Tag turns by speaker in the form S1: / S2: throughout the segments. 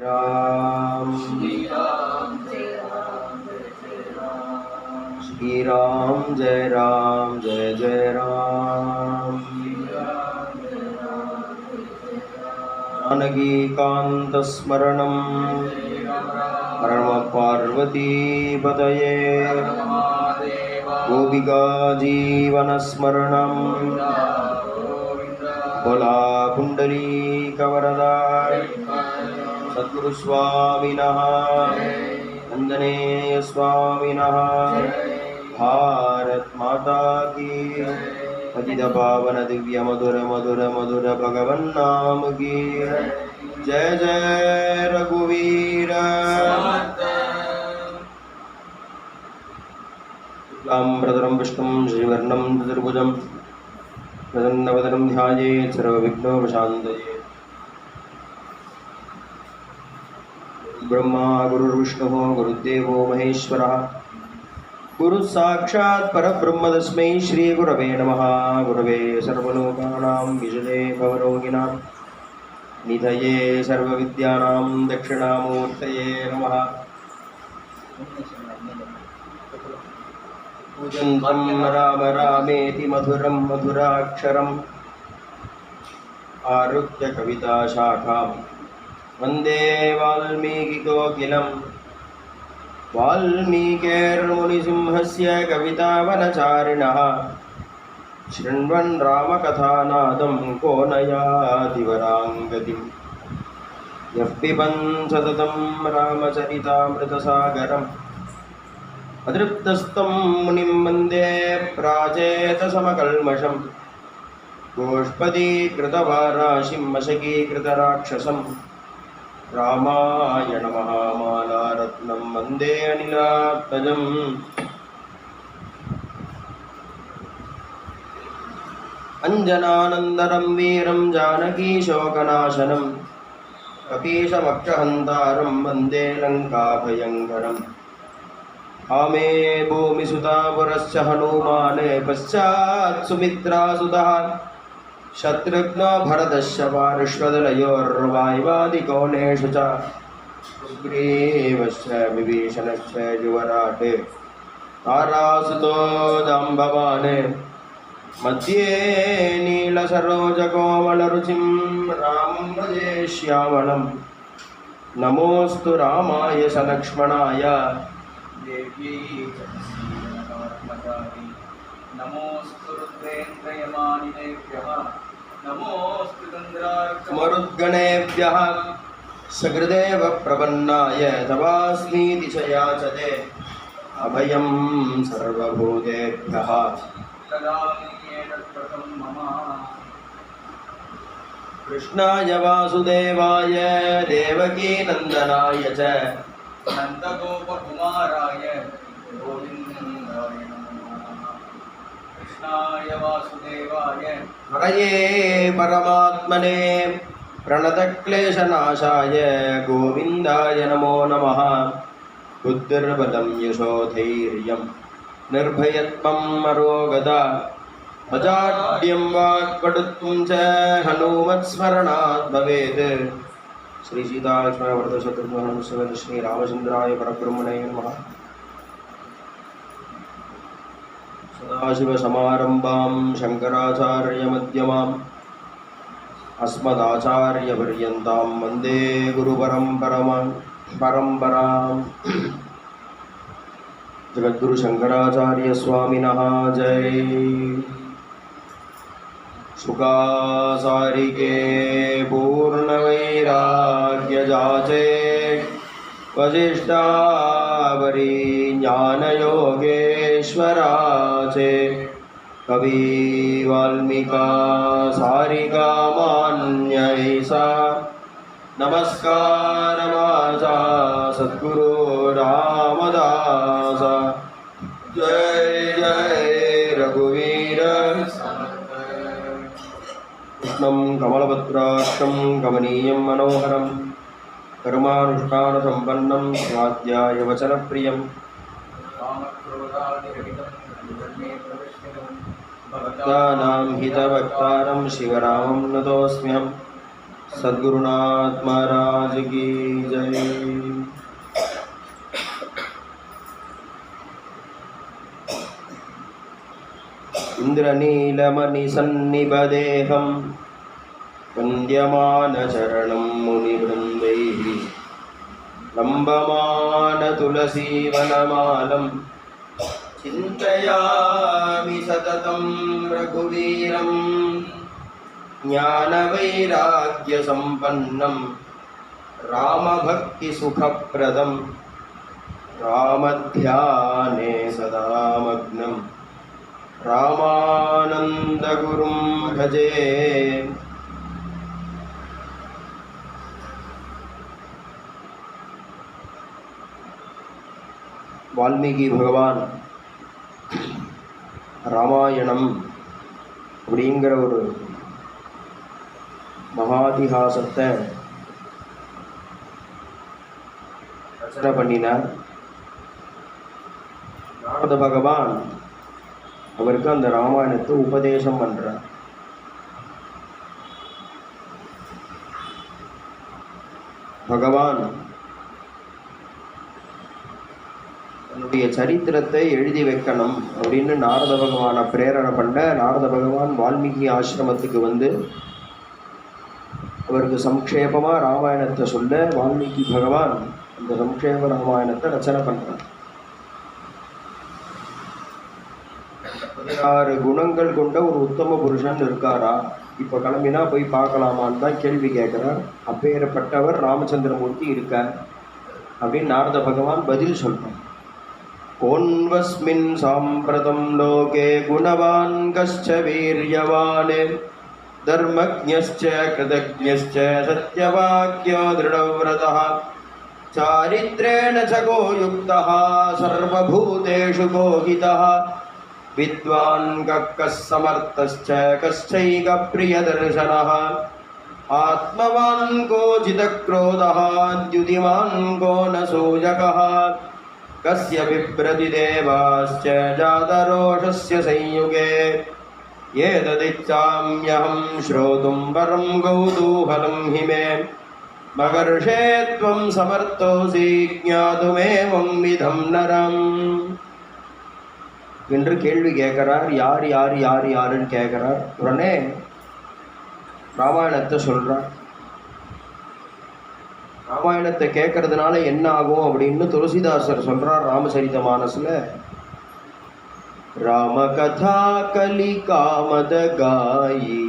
S1: राम
S2: श्री राम जय राम जय जय राम
S1: श्री राम जय राम जय जय राम
S2: श्री राम जय राम जय जय राम
S1: जानकी स्मरणं
S2: जय राम राम
S1: परम पार्वती पतये
S2: महादेव
S1: गोपिका जीवन स्मरणं
S2: गोविंदा गोविंदा
S1: बोला पुंडरीकवरदा सद्गुरु स्वामिनः आंजनेय स्वामिनः भारत माता की पतित पावन दिव्य मधुर मधुर मधुर भगवन नाम की जय जय रघुवीर शुक्लांबरधरं विष्णुं श्रीवर्णं चतुर्भुजं प्रसन्नवदनं ध्यायेत् सर्वविघ्नोपशान्तये। ब्रह्मा गुरुर्विष्णुः गुरुदेवो महेश्वरः गुरुः साक्षात् परब्रह्म तस्मै श्रीगुरवे नमः। गुरवे सर्वलोकानां विजये भवरोगिणां निधये सर्वविद्यानां दक्षिणामूर्तये नमः। पूजन्तं राम रामेति मधुरं मधुराक्षरम् आरुह्य कविताशाखां वन्दे वाल्मीकिकोकिलम्। वाल्मीकिर्मुनिसिंहस्य कवितावनचारिणः शृण्वन् रामकथानादं को न याति वराङ्गतिम्। यः पिबन् सततं रामचरितामृतसागरम् अतृप्तस्तं मुनिं वन्दे प्राचेतसमकल्मषम्। गोष्पदीकृतवाराशिं मशकीकृतराक्षसम् रामायण महामालारत्नं वन्दे अनिलात्मजम्। अञ्जनानन्दनं वीरं जानकीशोकनाशनं कपीशमक्षहन्तारं वन्दे लङ्काभयङ्करम्। आमे भूमिसुता पुरश्च हनूमान् पश्चात् सुमित्रासुतः शत्रुघ्नो भरतश्च पार्श्वदलयोर्वायुवादिकोणेषु च सुग्रीवश्च विभीषणश्च युवराट् तारासुतो जाम्बवान् मध्ये नीलसरोजकोमलरुचिं रामं भजे श्यामलं। नमोऽस्तु रामाय सलक्ष्मणाय
S2: देवी नमोऽस्तु रुद्रेन्द्रयमानिनेभ्यः नमोऽस्तु
S1: मरुद्गणेभ्यः सकृदेव प्रपन्नाय तवास्मीति च याचते अभयं सर्वभूतेभ्यः।
S2: तदानीयेतत्प्रथं मम
S1: कृष्णाय वासुदेवाय देवकीनन्दनाय च
S2: नन्दगोपकुमाराय गोविन्दाय नमः। कृष्णाय वासुदेवाय
S1: हरये परमात्मने प्रणतक्लेशनाशाय गोविन्दाय नमो नमः। बुद्धिर्बलं यशोधैर्यं निर्भयत्वम् अरोगता अजाड्यं वाक्पटुत्वं च हनुमत्स्मरणात् भवेत्। श्री सीतालक्ष्मणवरदशत्रुघ्न श्री रामचन्द्राय परब्रह्मणे नमः। सदाशिवसमारम्भां शङ्कराचार्यमध्यमाम् अस्मदाचार्यपर्यन्तां वन्दे गुरुपरम्पराम्। जगद्गुरु शंकराचार्य स्वामिनः जय। सुखासारिके पूर्णवैराग्यजाचे वसिष्ठावरी ज्ञानयोगेश्वराचे कवि वाल्मीका सारिका मान्यैसा नमस्कार माझा सद्गुरु रामदास। जय जय रघुवीर कृष्णं कमलपत्राक्षं कमनीयं मनोहरं कर्मानुष्ठानसम्पन्नं स्वाध्यायवचनप्रियं भक्तानां हितवक्तारं शिवरामं नतोऽस्म्यहम्। सद्गुरुनाथ महाराज की जय। इंद्रनीलमणिसन्निभदेहं वन्द्यमानचरणं मुनिवृन्दैः लम्बमानतुलसीवनमालं चिन्तयामि सततं रघुवीरं ज्ञानवैराग्यसम्पन्नं रामभक्तिसुखप्रदं रामध्याने सदा मग्नं रामानन्दगुरुं भजे। वाल्मीकि भगवान ராமாயணம் அப்படிங்கிற ஒரு மகாதிகாசத்தை ரச்சனை பண்ணினார். நாரத பகவான் அவருக்கு அந்த ராமாயணத்தை உபதேசம் பண்றார். பகவான் தன்னுடைய சரித்திரத்தை எழுதி வைக்கணும் அப்படின்னு நாரத பகவானை பிரேரணை பண்ண நாரத பகவான் வால்மீகி ஆசிரமத்துக்கு வந்து அவருக்கு சம்க்ஷேபமா ராமாயணத்தை சொல்ல வால்மீகி பகவான் அந்த சம்க்ஷேப ராமாயணத்தை ரச்சனை பண்றார். 16 குணங்கள் கொண்ட ஒரு உத்தம புருஷன் இருக்காரா, இப்ப கிளம்பினா போய் பார்க்கலாமான்னு தான் கேள்வி கேட்கிறார். அப்பேற்பட்டவர் ராமச்சந்திரமூர்த்தி இருக்கார் அப்படின்னு நாரத பகவான் பதில் சொல்றார். कोन्वस्मिन् साम्प्रतं लोके गुणवान् कश्च वीर्यवान् धर्मज्ञश्च कृतज्ञश्च सत्यवाक्यो दृढव्रतः चारित्रेण च गोयुक्तः सर्वभूतेषु गोहितः विद्वान् कः समर्थश्च कश्चैकप्रियदर्शनः आत्मवान् को जितक्रोधः द्युतिमान् को न सूजकः कस्य बिभ्रति देवाश्च जातरोषस्य संयुगे एतदिच्छाम्यहं श्रोतुं परं कौतूहलं हि मे मगर्षे त्वं समर्थोऽसि ज्ञातुमेवं विधं नरम् என்று கேள்வி கேட்கிறார். யார் யார் யார் யாருன்னு கேட்கிறார். உடனே ராமாயணத்தை சொல்றார். ராமாயணத்தை கேட்கறதுனால என்ன ஆகும் அப்படின்னு துளசிதாசர் சொல்றார் ராமசரித மானஸ்ல. ராம கதா கலி காமத காயி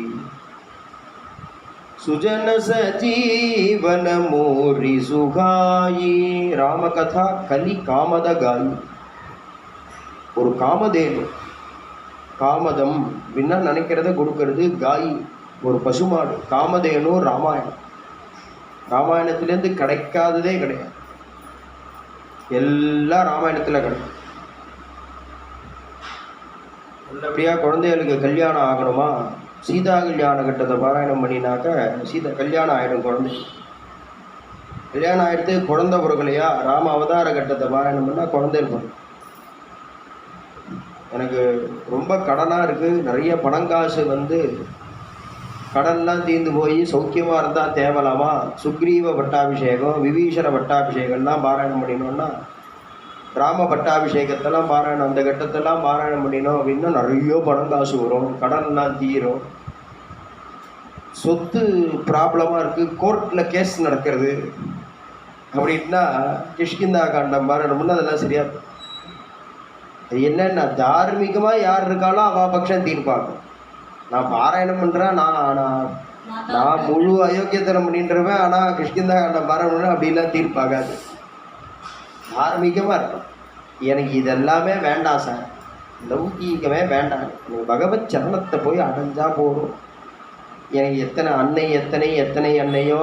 S1: சுஜன சஜீவன மோரி சுகாயி. ராம கதா கலி காமத காயி. ஒரு காமதேனு, காமதம் அப்படின்னா நினைக்கிறத கொடுக்கறது. காயி ஒரு பசுமாடு. காமதேனு ராமாயணம். ராமாயணத்திலேருந்து கிடைக்காததே கிடையாது, எல்லாம் ராமாயணத்துல கிடைக்கும். நல்லபடியா குழந்தைகளுக்கு கல்யாணம் ஆகணுமா, சீதா கல்யாண கட்டத்தை பாராயணம் பண்ணினாக்க சீதா கல்யாணம் ஆயிடும். குழந்தை கல்யாணம் ஆயிடுத்து குழந்தை பிறக்கலையா, ராம அவதார கட்டத்தை பாராயணம் பண்ணா குழந்தை பிறகு. எனக்கு ரொம்ப கடனா இருக்கு, நிறைய பணங்காசு வந்து கடன்லாம் தீர்ந்து போய் சௌக்கியமாக இருந்தால் தேவலாமா, சுக்ரீவ பட்டாபிஷேகம் விபீஷண பட்டாபிஷேகம்லாம் பாராயணம் பண்ணினோன்னா, ராம பட்டாபிஷேகத்தெல்லாம் பாராயணம் அந்த கட்டத்தெல்லாம் பாராயணம் பண்ணினோம் அப்படின்னா நிறைய பணம் காசு வரும், கடன்லாம் தீரும். சொத்து ப்ராப்ளமாக இருக்குது, கோர்ட்டில் கேஸ் நடக்கிறது அப்படின்னா கிஷ்கிந்தா காண்டம் பாராயணம் பண்ணால் அதெல்லாம் சரியா. அது என்னன்னா தார்மீகமாக யார் இருக்காலும் அவள் பட்சம் தீர்ப்பாங்க. நான் பாராயணம் பண்ணுறேன், நான் முழு அயோக்கியத்தனம் பண்ணிட்டுருவேன், ஆனால் கிருஷ்ணந்தா நான் பாராயணம் அப்படிலாம் தீர்ப்பாகாது. தார்மீகமாக இருக்கும். எனக்கு இதெல்லாமே வேண்டாம் சார், லௌகீகமே வேண்டாம், எனக்கு பகவத் சரணத்தை போய் அடைஞ்சா போதும். எனக்கு எத்தனை அன்னை எத்தனை எத்தனை அன்னையோ,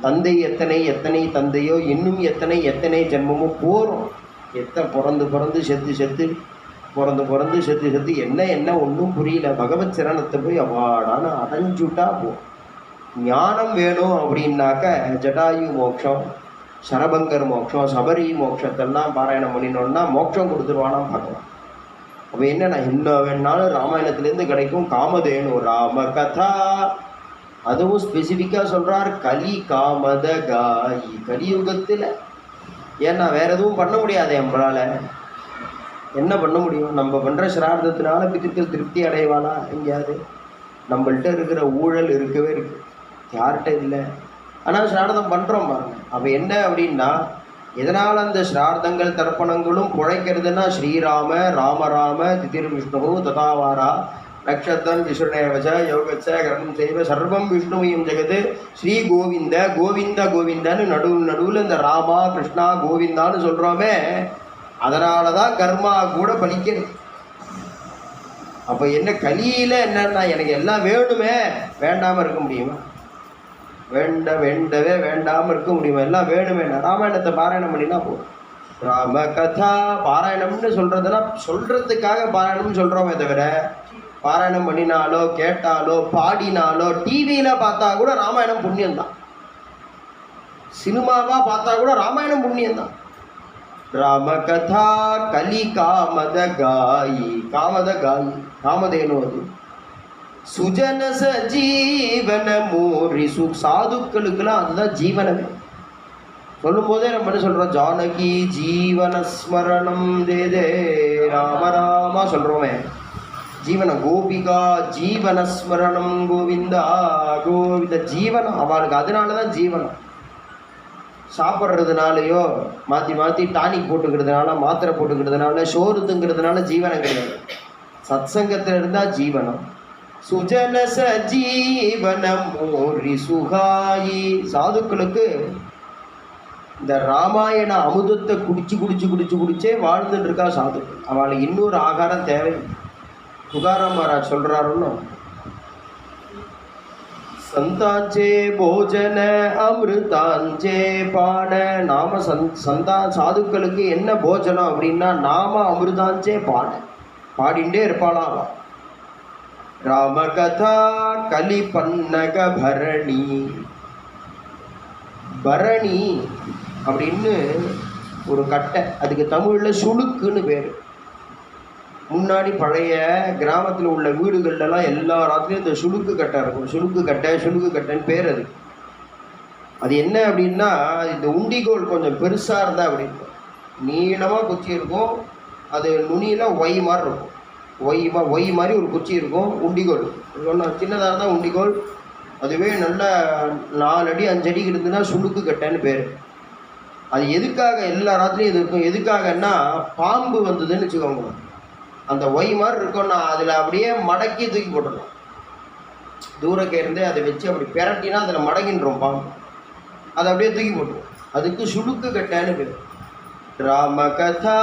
S1: தந்தை எத்தனை எத்தனை தந்தையோ, இன்னும் எத்தனை எத்தனை ஜென்மமோ போகிறோம். எத்தனை பிறந்து செத்து செத்து என்ன ஒன்றும் புரியல. பகவத் சரணத்தை போய் அவாடான அடைஞ்சுட்டா போகும். ஞானம் வேணும் அப்படின்னாக்க ஜடாயு மோட்சம், சரபங்கர் மோட்சம், சபரி மோட்சத்தெல்லாம் பாராயணம் பண்ணினோன்னா மோட்சம் கொடுத்துருவானா பார்க்கலாம். அப்போ என்ன வேணாலும் ராமாயணத்துலேருந்து கிடைக்கும். காமதேனு ராம கதா அதுவும் ஸ்பெசிஃபிக்காக சொல்கிறார், கலி காமத காயி. கலியுகத்தில். ஏன்னா வேற எதுவும் பண்ண முடியாது. நம்மளால் என்ன பண்ண முடியும்? நம்ம பண்ணுற சிரார்த்தத்தினால பித்திருக்கள் திருப்தி அடைவானா? எங்கேயாவது நம்மள்கிட்ட இருக்கிற ஊழல் இருக்கவே இருக்கு, யார்கிட்ட இல்லை. ஆனால் சிரார்த்தம் பண்ணுறோம் பாருங்க. அப்போ என்ன அப்படின்னா, எதனால் அந்த சிரார்த்தங்கள் தர்ப்பணங்களும் குழைக்கிறதுனா, ஸ்ரீராம ராமராம திதிர் விஷ்ணு ததாவாரா நக்ஷத்திரம் விஷ்ணுவச்ச யோகச்ச கரணம் செய்வ சர்வம் விஷ்ணுவையும் ஜெகது ஸ்ரீ கோவிந்த கோவிந்த கோவிந்தான்னு நடுவில் இந்த ராமா கிருஷ்ணா கோவிந்தான்னு சொல்கிறோமே, அதனால தான் கர்மா கூட பலிக்கிறது. அப்போ என்ன கலியில் என்னன்னா, எனக்கு எல்லாம் வேணுமே, வேண்டாமல் இருக்க முடியுமா? வேண்டவே வேண்டாமல் இருக்க முடியுமா? எல்லாம் வேணுமே. ராமாயணத்தை பாராயணம் பண்ணினா போதும். ராம கதா பாராயணம்னு சொல்கிறதெல்லாம் சொல்கிறதுக்காக பாராயணம்னு சொல்கிறோமே தவிர, பாராயணம் பண்ணினாலோ கேட்டாலோ பாடினாலோ டிவியில் பார்த்தா கூட ராமாயணம் புண்ணியம்தான். சினிமாவாக பார்த்தா கூட ராமாயணம் புண்ணியம்தான். ராம கதா கலி காமத காயி. காமத காயி காமதேனு அது. சுஜன சஜீவன மூரி. சாதுக்களுக்கெல்லாம் அதுதான் ஜீவனமே. சொல்லும் போதே நம்ம என்ன சொல்கிறோம்? ஜானகி ஜீவன ஸ்மரணம் தேதே ராம ராமா சொல்கிறோமே. ஜீவன கோபிகா ஜீவன ஸ்மரணம் கோவிந்தா கோவிந்த. ஜீவனம் அவளுக்கு, அதனால தான் ஜீவனம். சாப்பிட்றதுனாலையோ மாற்றி மாற்றி டானிக் போட்டுக்கிறதுனால, மாத்திரை போட்டுக்கிறதுனால, சோறு திங்கிறதுனால ஜீவனம் கிடையாது. சத்சங்கத்தில் இருந்தால் ஜீவனம். சுஜன சஜீவனம் மோரி சுகாயி. சாதுக்களுக்கு இந்த ராமாயண அமுதத்தை குடிச்சே வாழ்ந்துட்டு இருக்கா சாதுக்கள். அவளுக்கு இன்னொரு ஆகாரம் தேவை. துகாராம் மகாராஜ் சொல்கிறாருன்னு, சந்தாஞ்சே போஜன அமிர்தாஞ்சே பான. நாம சாதுக்களுக்கு என்ன போஜனம் அப்படின்னா, நாம அமிர்தாஞ்சே பான, பாடிண்டே இருப்பாளாம். ராம கதா கலி பன்னக பரணி. பரணி அப்படின்னு ஒரு கட்டை, அதுக்கு தமிழில் சுளுக்குன்னு பேர். முன்னாடி பழைய கிராமத்தில் உள்ள வீடுகள்லாம் எல்லா ராத்திரியும் இந்த சுளுக்கு கட்டை இருக்கும். சுளுக்கு கட்டைன்னு பேர் அது. அது என்ன அப்படின்னா, இந்த உண்டிகோல் கொஞ்சம் பெருசாக இருந்தால் அப்படி இருக்கும், நீளமாக குச்சி இருக்கும். அது நுனியில் ஒய் மாதிரி இருக்கும். ஒய் மாதிரி ஒரு குச்சி இருக்கும். உண்டிகோல் ஒன்று சின்னதாக இருந்தால் உண்டிகோல். அதுவே நல்ல 4 அடி 5 அடி இருந்துன்னா சுளுக்கு கட்டைன்னு பேர். அது எதுக்காக எல்லா ராத்திரியும் இது இருக்கும்? எதுக்காகன்னா, பாம்பு வந்ததுன்னு வச்சுக்கோங்க, அந்த ஒய் மாதிரி இருக்கும்னா அதில் அப்படியே மடக்கி தூக்கி போட்டுடலாம். தூரக்க இருந்தே அதை வச்சு அப்படி பெரட்டினா அதில் மடங்கின்றோம் பாம்பு. அதை அப்படியே தூக்கி போட்டுருவோம். அதுக்கு சுளுக்கு கட்டைன்னு பேர். ராம கதா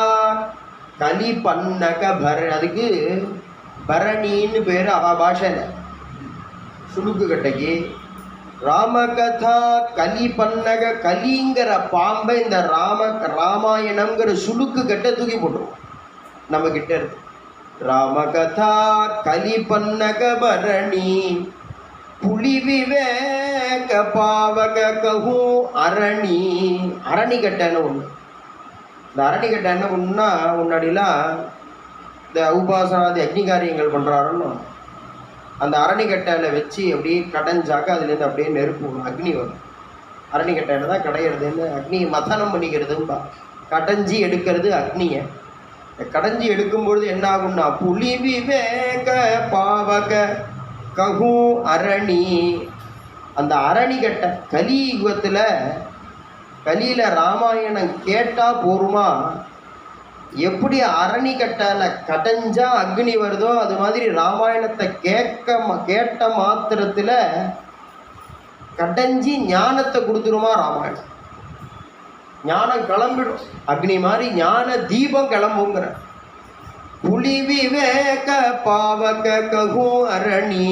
S1: கலி பன்னக பரணி. அதுக்கு பரணின்னு பேர் அவ பாஷையில். சுளுக்கு கட்டைக்கு ராமகதா கலி பன்னக. கலிங்கிற பாம்பை இந்த ராமாயணம்ங்கிற சுளுக்கு கட்டை தூக்கி போட்டுருவோம் நம்ம கிட்ட இருக்கு. ராமகதா கலி பன்னக பரணி புலி விவேக பாவக கஹு அரணி. அரணிக்கட்டைன்னு ஒன்று. இந்த அரணிக்கட்டை என்ன ஒன்றுனா, முன்னாடிலாம் இந்த உபாசனாதி அக்னி காரியங்கள் பண்ணுறாருன்னு அந்த அரணிக்கட்டையில் வச்சு அப்படியே கடைஞ்சாக்க அதுலேருந்து அப்படியே நெருப்பு அக்னி வரும். அரணிக்கட்டையில் தான் கடையிறதுன்னு அக்னியை மதனம் பண்ணிக்கிறதும்பா. கடைஞ்சி எடுக்கிறது அக்னியை. கடைஞ்சி எடுக்கும்பொழுது என்ன ஆகும்னா, புலி விவேக பாவக கஹு அரணி. அந்த அரணிக்கட்டை கலியுகத்தில், கலியில் ராமாயணம் கேட்டால் போருமா? எப்படி அரணிக்கட்டையில் கடைஞ்சா அக்னி வருதோ அது மாதிரி ராமாயணத்தை கேட்ட மாத்திரத்தில் கடைஞ்சி ஞானத்தை கொடுத்துருமா ராமாயணம். ஞானம் கிளம்பிடும். அக்னி மாதிரி ஞான தீபம் கிளம்புங்கிற. புலி விவேக பாவக கஹு அரணி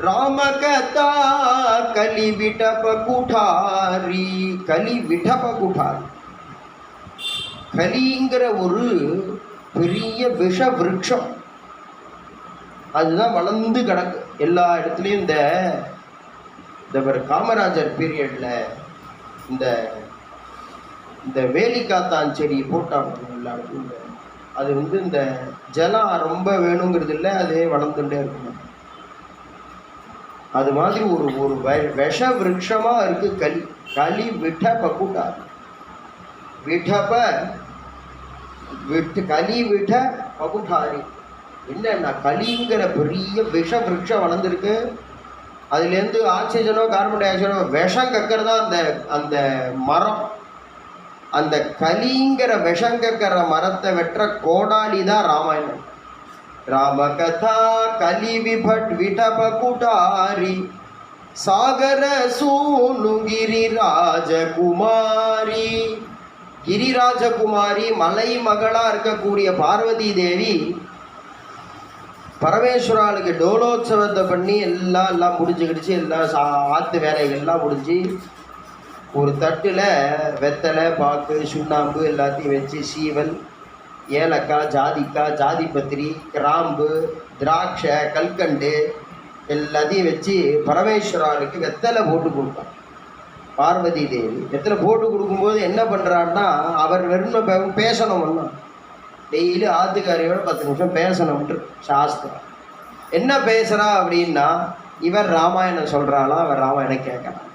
S1: ராமகதா கலி விடப குடாரி. கலி விடப குடாரி. கலிங்கிற ஒரு பெரிய விஷ விருட்சம், அதுதான் வளர்ந்து கிடக்கு எல்லா இடத்துலையும். இந்த காமராஜர் பீரியடில் இந்த இந்த வேலிக்காத்தான் செடி போட்டாங்க எல்லா இடத்துலையும். அது இந்த ஜலம் ரொம்ப வேணுங்கிறது இல்லை, அதே வளர்ந்துட்டே இருக்கும். அது மாதிரி ஒரு ஒரு விஷ விருட்சமா இருக்கு கலி. கலி விட்ட பக்குட்டார் விட்டப்ப விட்டு கலி விட்ட பகுட்டாரி. என்னன்னா கலிங்கிற பெரிய விஷ விருட்சம் வளர்ந்துருக்கு. அதுலேருந்து ஆக்சிஜனோ கார்பன் டை ஆக்சைடோ விஷம் கக்கிறதா அந்த அந்த மரம். அந்த கலிங்கிற விஷம் கக்கிற மரத்தை வெற்ற கோடாலி தான் ராமாயணம். ராமகதா கலி விபட் விடப குடாரி சாகர சூனு கிரிராஜகுமாரி. கிரிராஜகுமாரி மலை மகளா இருக்கக்கூடிய பார்வதி தேவி பரமேஸ்வராளுக்கு டோலோத்சவத்தை பண்ணி எல்லாம் முடிஞ்சுக்கிடுச்சு. எல்லாம் ஆற்று வேலைகள்லாம் முடிஞ்சு ஒரு தட்டில் வெத்தலை பாக்கு சுண்ணாம்பு எல்லாத்தையும் வச்சு சீவல் ஏலக்காய் ஜாதிக்காய் ஜாதிபத்திரி கிராம்பு திராட்சை கல்கண்டு எல்லாத்தையும் வச்சு பரமேஸ்வராளுக்கு வெத்தலை போட்டு கொடுப்பான். பார்வதி தேவி வெத்தலை போட்டு கொடுக்கும்போது என்ன பண்ணுறான்னா அவர் வெறும் பேசணும்னா டெய்லி ஆத்துக்காரியோட 10 நிமிஷம் பேசணும்ட்டு சாஸ்திரம். என்ன பேசுகிறா அப்படின்னா இவர் ராமாயணம் சொல்கிறாளாம், அவர் ராமாயணம் கேட்கலாம்.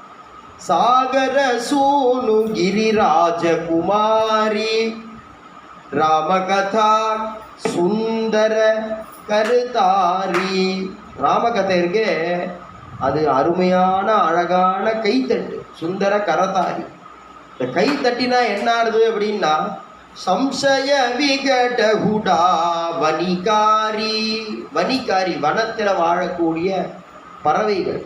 S1: சாகர சூனு கிரிராஜகுமாரி ராமகதா சுந்தர கருத்தாரி. ராமகதை இருக்கே அது அருமையான அழகான கைத்தட்டு, சுந்தர கரதாரி. இந்த கைத்தட்டினா என்ன ஆகுது அப்படின்னா சம்சய விகடகுடா வனிகாரி. வனிகாரி வனத்தில் வாழக்கூடிய பறவைகள்.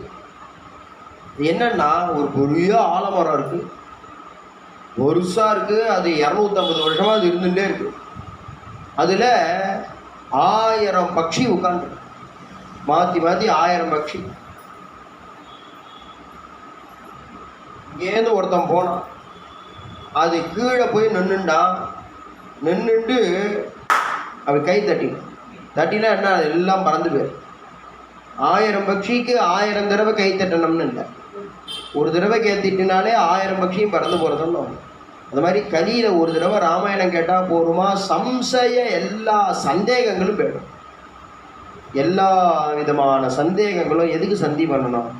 S1: என்னன்னா ஒரு பெரிய ஆலமரம் இருக்கு, பெருசா இருக்கு. அது 250 வருஷமா அது இருந்துட்டே இருக்கு. அதுல 1000 பட்சி உட்காந்து மாத்தி மாத்தி 1000 பட்சி. இங்கேருந்து ஒருத்தன் போனான், அது கீழே போய் நின்றுண்டு அப்படி கை தட்டினா என்ன எல்லாம் பறந்து போயிரு. 1000 பட்சிக்கு 1000 தடவை கை தட்டணும்னு இல்லை, ஒரு தடவை கேத்திட்டினாலே 1000 பட்சியும் பறந்து போகிறதுன்னு. அது மாதிரி கலியில் ஒரு தடவை ராமாயணம் கேட்டால் போருமா, சம்சய எல்லா சந்தேகங்களும் போயிடும். எல்லா விதமான சந்தேகங்களும். எதுக்கு சந்தி பண்ணணும்,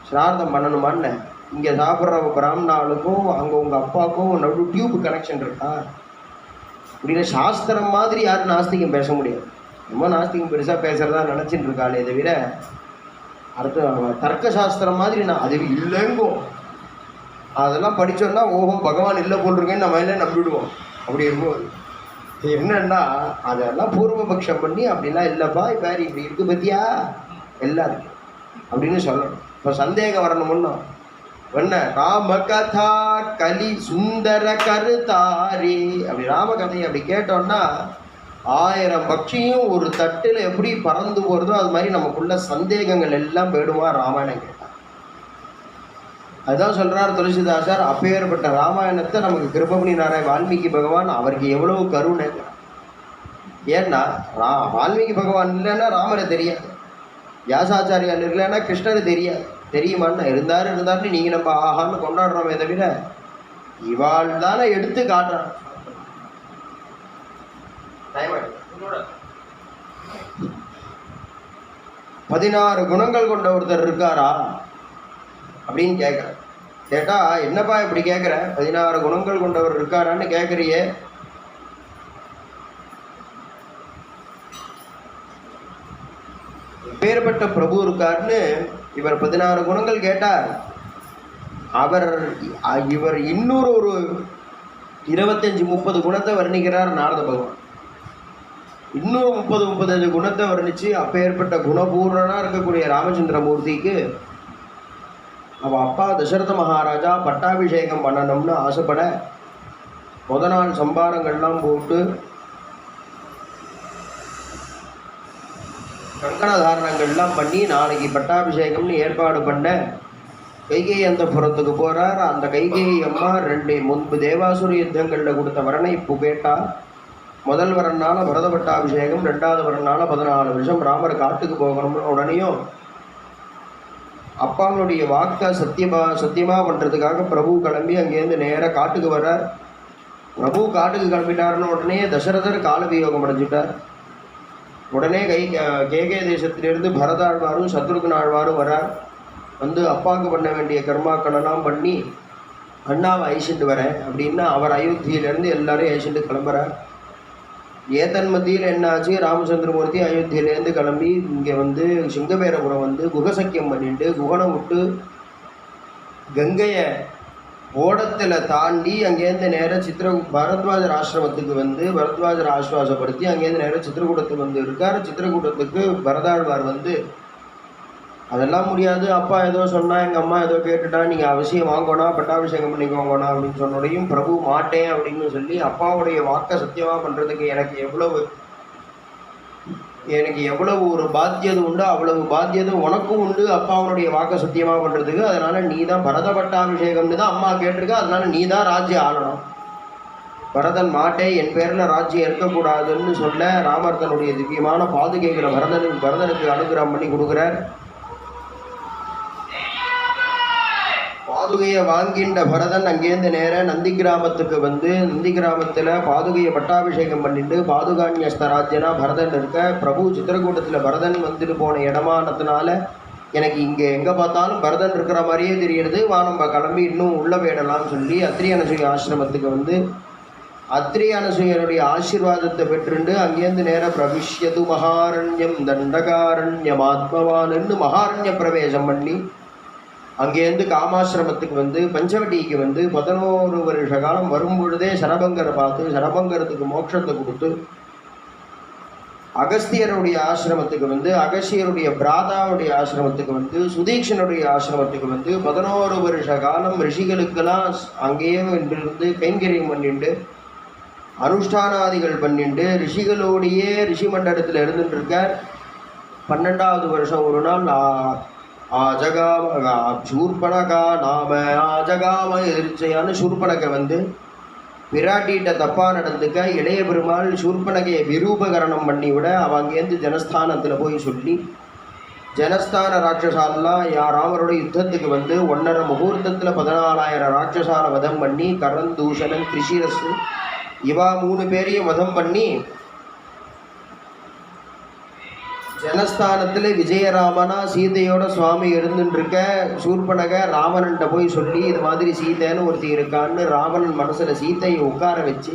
S1: சிரார்த்தம் பண்ணணுமான்னு. இங்கே சாப்பிட்ற பிராமணாளுக்கும் அங்கே உங்கள் அப்பாவுக்கும் நடு டியூப் கனெக்ஷன் இருக்கா அப்படின்னு சாஸ்திரம் மாதிரி யாரும் நாஸ்திகம் பேச முடியாது. ரொம்ப நாஸ்திகம் பெருசாக பேசுகிறதா நினச்சிட்டு இருக்காளே தவிர அடுத்து தர்க்க சாஸ்திரம் மாதிரி நான் அது இல்லைங்கும். அதெல்லாம் படித்தோன்னா ஓஹோ பகவான் இல்லை போட்டிருக்கேன்னு நம்ம எல்லாம் நம்பிவிடுவோம். அப்படி இருக்கும்போது என்னன்னா அதெல்லாம் பூர்வபக்ஷம் பண்ணி அப்படிலாம் இல்லைப்பா இப்போ இப்படி இருக்கு பத்தியா எல்லாம் இருக்கு அப்படின்னு சொல்லணும். இப்போ சந்தேகம் வரணும்னா என்ன ராமகதா கலி சுந்தர கருத்தாரி. அப்படி ராமகதை அப்படி கேட்டோம்னா 1000 பட்சியும் ஒரு தட்டில் எப்படி பறந்து போகிறதோ அது மாதிரி நமக்குள்ள சந்தேகங்கள் எல்லாம் போயிடுமா ராமாயணம் கேட்டால். அதுதான் சொல்கிறார் துளசிதாசர், அப்பேற்பட்ட ராமாயணத்தை நமக்கு கிருபமணி நாராயண வால்மீகி பகவான் அவருக்கு எவ்வளவு கருணை. ஏன்னா வால்மீகி பகவான் இல்லைன்னா ராமரை தெரியாது, வியாசாச்சாரியால் இல்லைன்னா கிருஷ்ணரை தெரியாது. தெரியுமான்னா இருந்தாருன்னு நீங்கள் நம்ம ஆஹான்னு கொண்டாடுறோமே தவிர இவாள் தானே எடுத்து காட்டுறான். 16 குணங்கள் கொண்ட ஒருத்தர் இருக்காரா அப்படின்னு கேட்குறேன். கேட்டா என்னப்பா இப்படி கேட்குற, 16 குணங்கள் கொண்டவர் இருக்காரான்னு கேட்குறியே. பேர்பட்ட பிரபு இருக்காருன்னு இவர் 16 குணங்கள் கேட்டார். இவர் இன்னொரு ஒரு 25-30 குணத்தை வர்ணிக்கிறார் நாரத பகவான். இன்னொரு 30-35 குணத்தை வர்ணிச்சு அப்பேற்பட்ட குணபூர்ணனா இருக்கக்கூடிய ராமச்சந்திரமூர்த்திக்கு அவள் அப்பா தசரத மகாராஜா பட்டாபிஷேகம் பண்ணணும்னு ஆசைப்பட முத நாள் சம்பாரங்கள்லாம் போட்டு கங்கண தாரணங்கள்லாம் பண்ணி நாளைக்கு பட்டாபிஷேகம்னு ஏற்பாடு பண்ண கைகேயி அந்த புறத்துக்கு போகிறார். அந்த கைகேயி அம்மா 2 முன்பு தேவாசுர யுத்தங்களில் கொடுத்த வரனை இப்போ கேட்டால் முதல் வரனால பரத பட்டாபிஷேகம், 2வது வரனால 14 வருஷம் ராமர் காட்டுக்கு போகணும்னு உடனேயும் அப்பாவுடைய வாக்கை சத்தியமாக பண்ணுறதுக்காக பிரபு கிளம்பி அங்கேருந்து நேராக காட்டுக்கு வர்றார். பிரபு காட்டுக்கு கிளம்பிட்டாருன்னு உடனே தசரதர் காலவியோகம் அடைஞ்சிட்டார். உடனே கேகே தேசத்திலிருந்து பரதாழ்வாரும் சத்ருகுண ஆழ்வாரும் வரார். வந்து அப்பாவுக்கு பண்ண வேண்டிய கர்மாக்களெல்லாம் பண்ணி அண்ணாவை அழிச்சுட்டு வரேன் அப்படின்னா அவர் அயோத்தியிலேருந்து எல்லாரையும் அழிச்சுட்டு கிளம்புறார். ஏதன் மத்தியில் என்னாச்சு, ராமச்சந்திரமூர்த்தி அயோத்தியிலேருந்து கிளம்பி இங்கே வந்து சிங்கபேரபுரம் வந்து குகசக்கியம் பண்ணிட்டு குகனை விட்டு கங்கையை ஓடத்தில் தாண்டி அங்கேருந்து நேராக பரத்வாஜர் ஆசிரமத்துக்கு வந்து பரத்வாஜர் ஆஸ்வாசப்படுத்தி அங்கேருந்து நேராக சித்திரக்கூடத்துக்கு வந்து இருக்கார். சித்திரக்கூடத்துக்கு பரதாழ்வார் வந்து அதெல்லாம் முடியாது, அப்பா ஏதோ சொன்னால் எங்கள் அம்மா ஏதோ கேட்டுட்டா, நீங்கள் அவசியம் வாங்கணும் பட்டாபிஷேகம் பண்ணிக்கோங்கண்ணா அப்படின்னு சொன்னோடையும் பிரபு மாட்டேன் அப்படின்னு சொல்லி அப்பாவுடைய வாக்கை சத்தியமாக பண்ணுறதுக்கு எனக்கு எவ்வளவு ஒரு பாத்தியதை உண்டு அவ்வளவு பாத்தியதை உனக்கும் உண்டு அப்பாவுடைய வாக்கை சத்தியமாக பண்ணுறதுக்கு. அதனால் நீ தான் பரத பட்டாபிஷேகம்னு தான் அம்மா கேட்டிருக்க, அதனால் நீ தான் ராஜ்யம் ஆளணும். பரதன் மாட்டே என் பேரில் ராஜ்யம் இருக்கக்கூடாதுன்னு சொல்ல ராமர் தன்னுடைய திவ்யமான பாதுகைகளை பரதனுக்கு அனுகிரகம் பண்ணி கொடுக்குறார். பாதுகையை வாங்கின்ற பரதன் அங்கேருந்து நேர நந்தி கிராமத்துக்கு வந்து நந்தி கிராமத்தில் பாதுகையை பட்டாபிஷேகம் பண்ணிட்டு பாதுகான்யஸ்தராஜ்யனா பரதன் இருக்க. பிரபு சித்திரக்கூட்டத்தில் பரதன் வந்துட்டு போன இடமானதுனால எனக்கு இங்கே எங்கே பார்த்தாலும் பரதன் இருக்கிற மாதிரியே தெரியுது, வா நம்ம கிளம்பி இன்னும் உள்ளே போயிடலாம்னு சொல்லி அத்ரி அனசூய ஆசிரமத்துக்கு வந்து அத்ரி அனசூயனுடைய ஆசீர்வாதத்தை பெற்றுண்டு அங்கேருந்து நேர பிரவிஷ்யது மகாரண்யம் தண்டகாரண்யம் ஆத்மவான்னு மகாரண்ய பிரவேசம் பண்ணி அங்கேருந்து காமாசிரமத்துக்கு வந்து பஞ்சவட்டிக்கு வந்து 11 வருஷ காலம் வரும் பொழுதே சரபங்கரை பார்த்து சரபங்கரத்துக்கு மோட்சத்தை கொடுத்து அகஸ்தியருடைய ஆசிரமத்துக்கு வந்து அகஸ்தியருடைய பிராதாவுடைய ஆசிரமத்துக்கு வந்து சுதீக்ஷனுடைய ஆசிரமத்துக்கு வந்து 11 வருஷ காலம் ரிஷிகளுக்கெல்லாம் அங்கேயே இருந்து கைங்கரியம் பண்ணிட்டு அனுஷ்டானாதிகள் பண்ணிட்டு ரிஷிகளோடையே ரிஷி மண்டலத்தில் இருந்துட்டு இருக்கார். 12வது வருஷம் ஒரு நாள் சூர்பனகா நாம ஆஜகாம எதிர்ச்சையான சூர்பனகை வந்து பிராட்டிகிட்ட தப்பாக நடந்துக்க இளைய பெருமாள் சூர்பனகையை விரூபகரணம் பண்ணி விட அவன் அங்கேருந்து ஜனஸ்தானத்தில் போய் சொல்லி ஜனஸ்தான ராட்சசாலெலாம் ராமரோட யுத்தத்துக்கு வந்து 1.5 முகூர்த்தத்தில் 14,000 ராட்சசால வதம் பண்ணி கரண் தூஷணன் கிருஷிரசு இவா 3 பேரையும் வதம் பண்ணி ஜனஸ்தானத்தில் விஜயராமனா சீதையோட சுவாமி இருந்துட்டுருக்க சூர்பனகை ராவணன்ட்ட போய் சொல்லி இது மாதிரி சீதைன்னு ஒருத்தி இருக்கான்னு ராவணன் மனசில் சீதையை உட்கார வச்சு